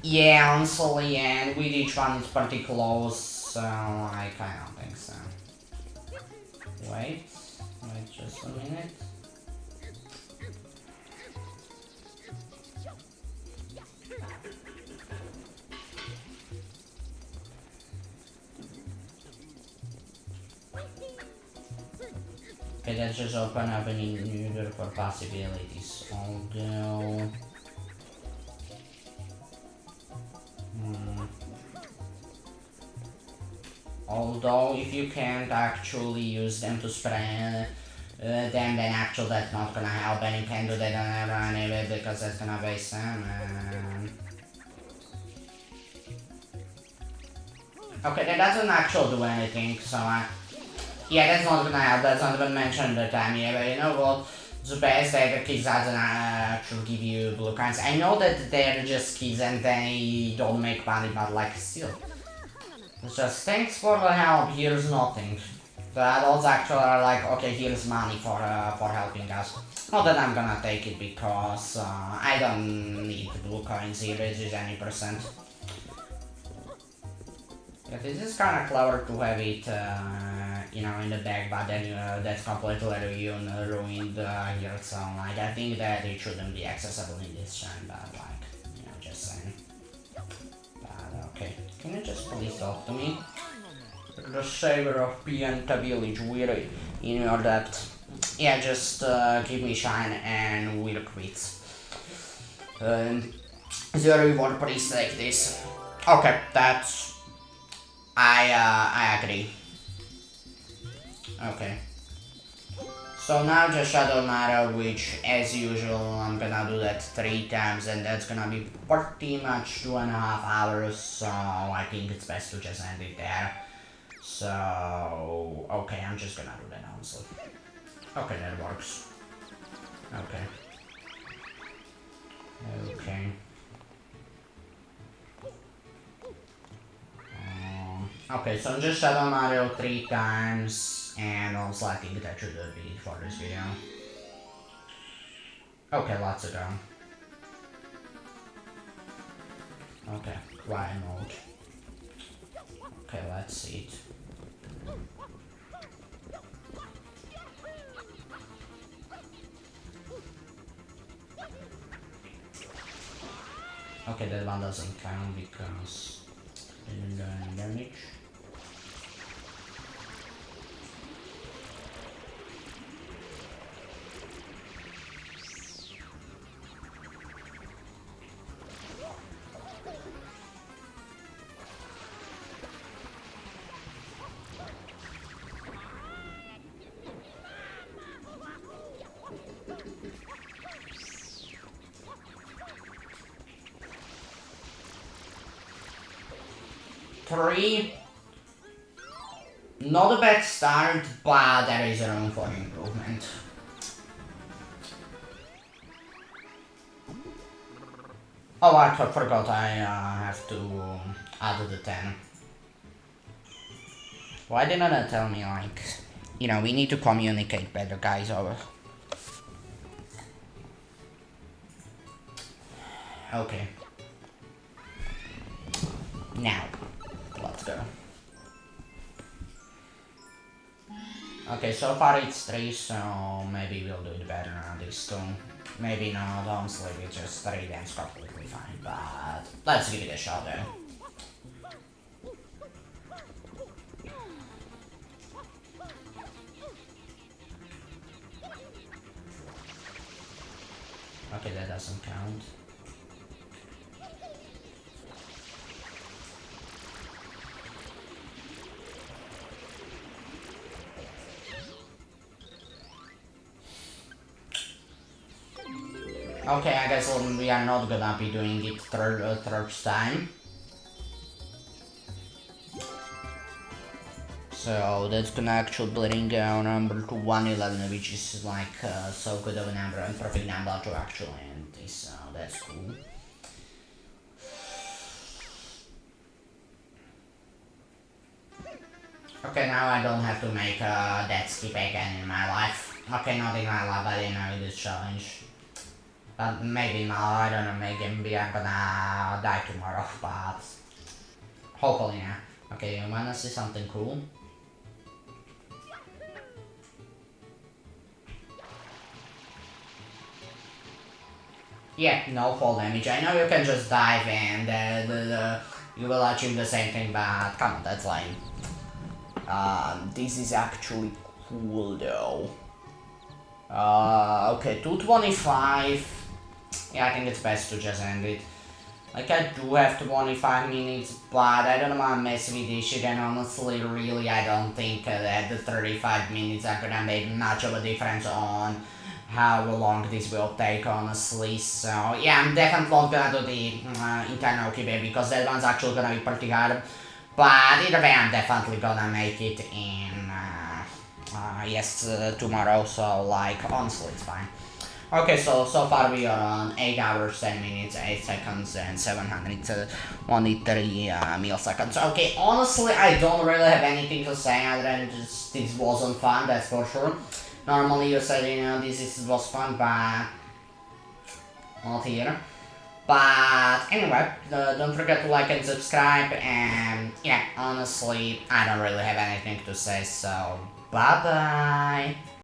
Yeah, honestly, and with each one it's pretty close, so like, I don't think so. Wait just a minute. Okay, let's just open up any new door for possibilities. Although... Although, if you can't actually use them to spray then actually that's not gonna help, and you can do that on everyone anyway because that's gonna waste them. Okay, that doesn't actually do anything, so yeah, that's not gonna help, that's not even mentioned the time, yeah, but you know what? The best that the kids doesn't actually give you blue coins. I know that they're just kids and they don't make money, but like still. It's just thanks for the help, here's nothing. The adults actually are like, okay, here's money for helping us. Not that I'm gonna take it because I don't need blue coins here, this is any percent. Yeah, this is kinda clever to have it, you know, in the back, but then that's completely ruined here, so like, I think that it shouldn't be accessible in this gen, but like, you know, just saying. But okay, can you just please talk to me? The savior of Pianta village, we're in your debt. Yeah, just give me shine and we'll quit. The reward, please take this. Okay, that's... I agree. Okay. So now just Shadow Matter, which as usual I'm gonna do that 3 times and that's gonna be pretty much 2.5 hours, so I think it's best to just end it there. So, okay, I'm just gonna do that honestly. Okay, that works. Okay. Okay. Okay, so just Shadow Mario 3 times, and also I think that should be it for this video. Okay, let's go. Okay, quiet mode. Okay, let's see it. Okay, that one doesn't count because didn't do any damage. 3. Not a bad start, but there is room for improvement. Oh, I forgot I have to add the 10. Why didn't it tell me, like, you know, we need to communicate better, guys, over. Okay. Now, let's go. Okay, so far it's 3, so maybe we'll do it better on this 2. Maybe not, honestly, with just 3 then it's completely fine, but let's give it a shot though. Okay, that doesn't count. Okay, I guess we are not gonna be doing it third time. So that's gonna actually bring our number to 111, which is like so good of a number and perfect number to actually end this, so that's cool. Okay, now I don't have to make that skip again in my life. Okay, not in my life, but in this challenge. But maybe now, I don't know, maybe I'm gonna die tomorrow, but hopefully yeah. Okay, you wanna see something cool? Yeah, no fall damage. I know you can just dive and you will achieve the same thing, but come on, that's lame. This is actually cool though. Okay, 225. Yeah, I think it's best to just end it. Like, I do have 25 minutes, but I don't want to mess with this shit, and honestly, really, I don't think that the 35 minutes are gonna make much of a difference on how long this will take, honestly. So, yeah, I'm definitely not gonna do the internal QB because that one's actually gonna be pretty hard. But either way, I'm definitely gonna make it in, tomorrow, so, like, honestly, it's fine. Okay, so far we are on 8 hours, 10 minutes, 8 seconds, and 723 milliseconds. Okay, honestly, I don't really have anything to say other than just this wasn't fun, that's for sure. Normally you said, you know, this was fun, but not here. But anyway, don't forget to like and subscribe, and yeah, honestly, I don't really have anything to say, so bye bye.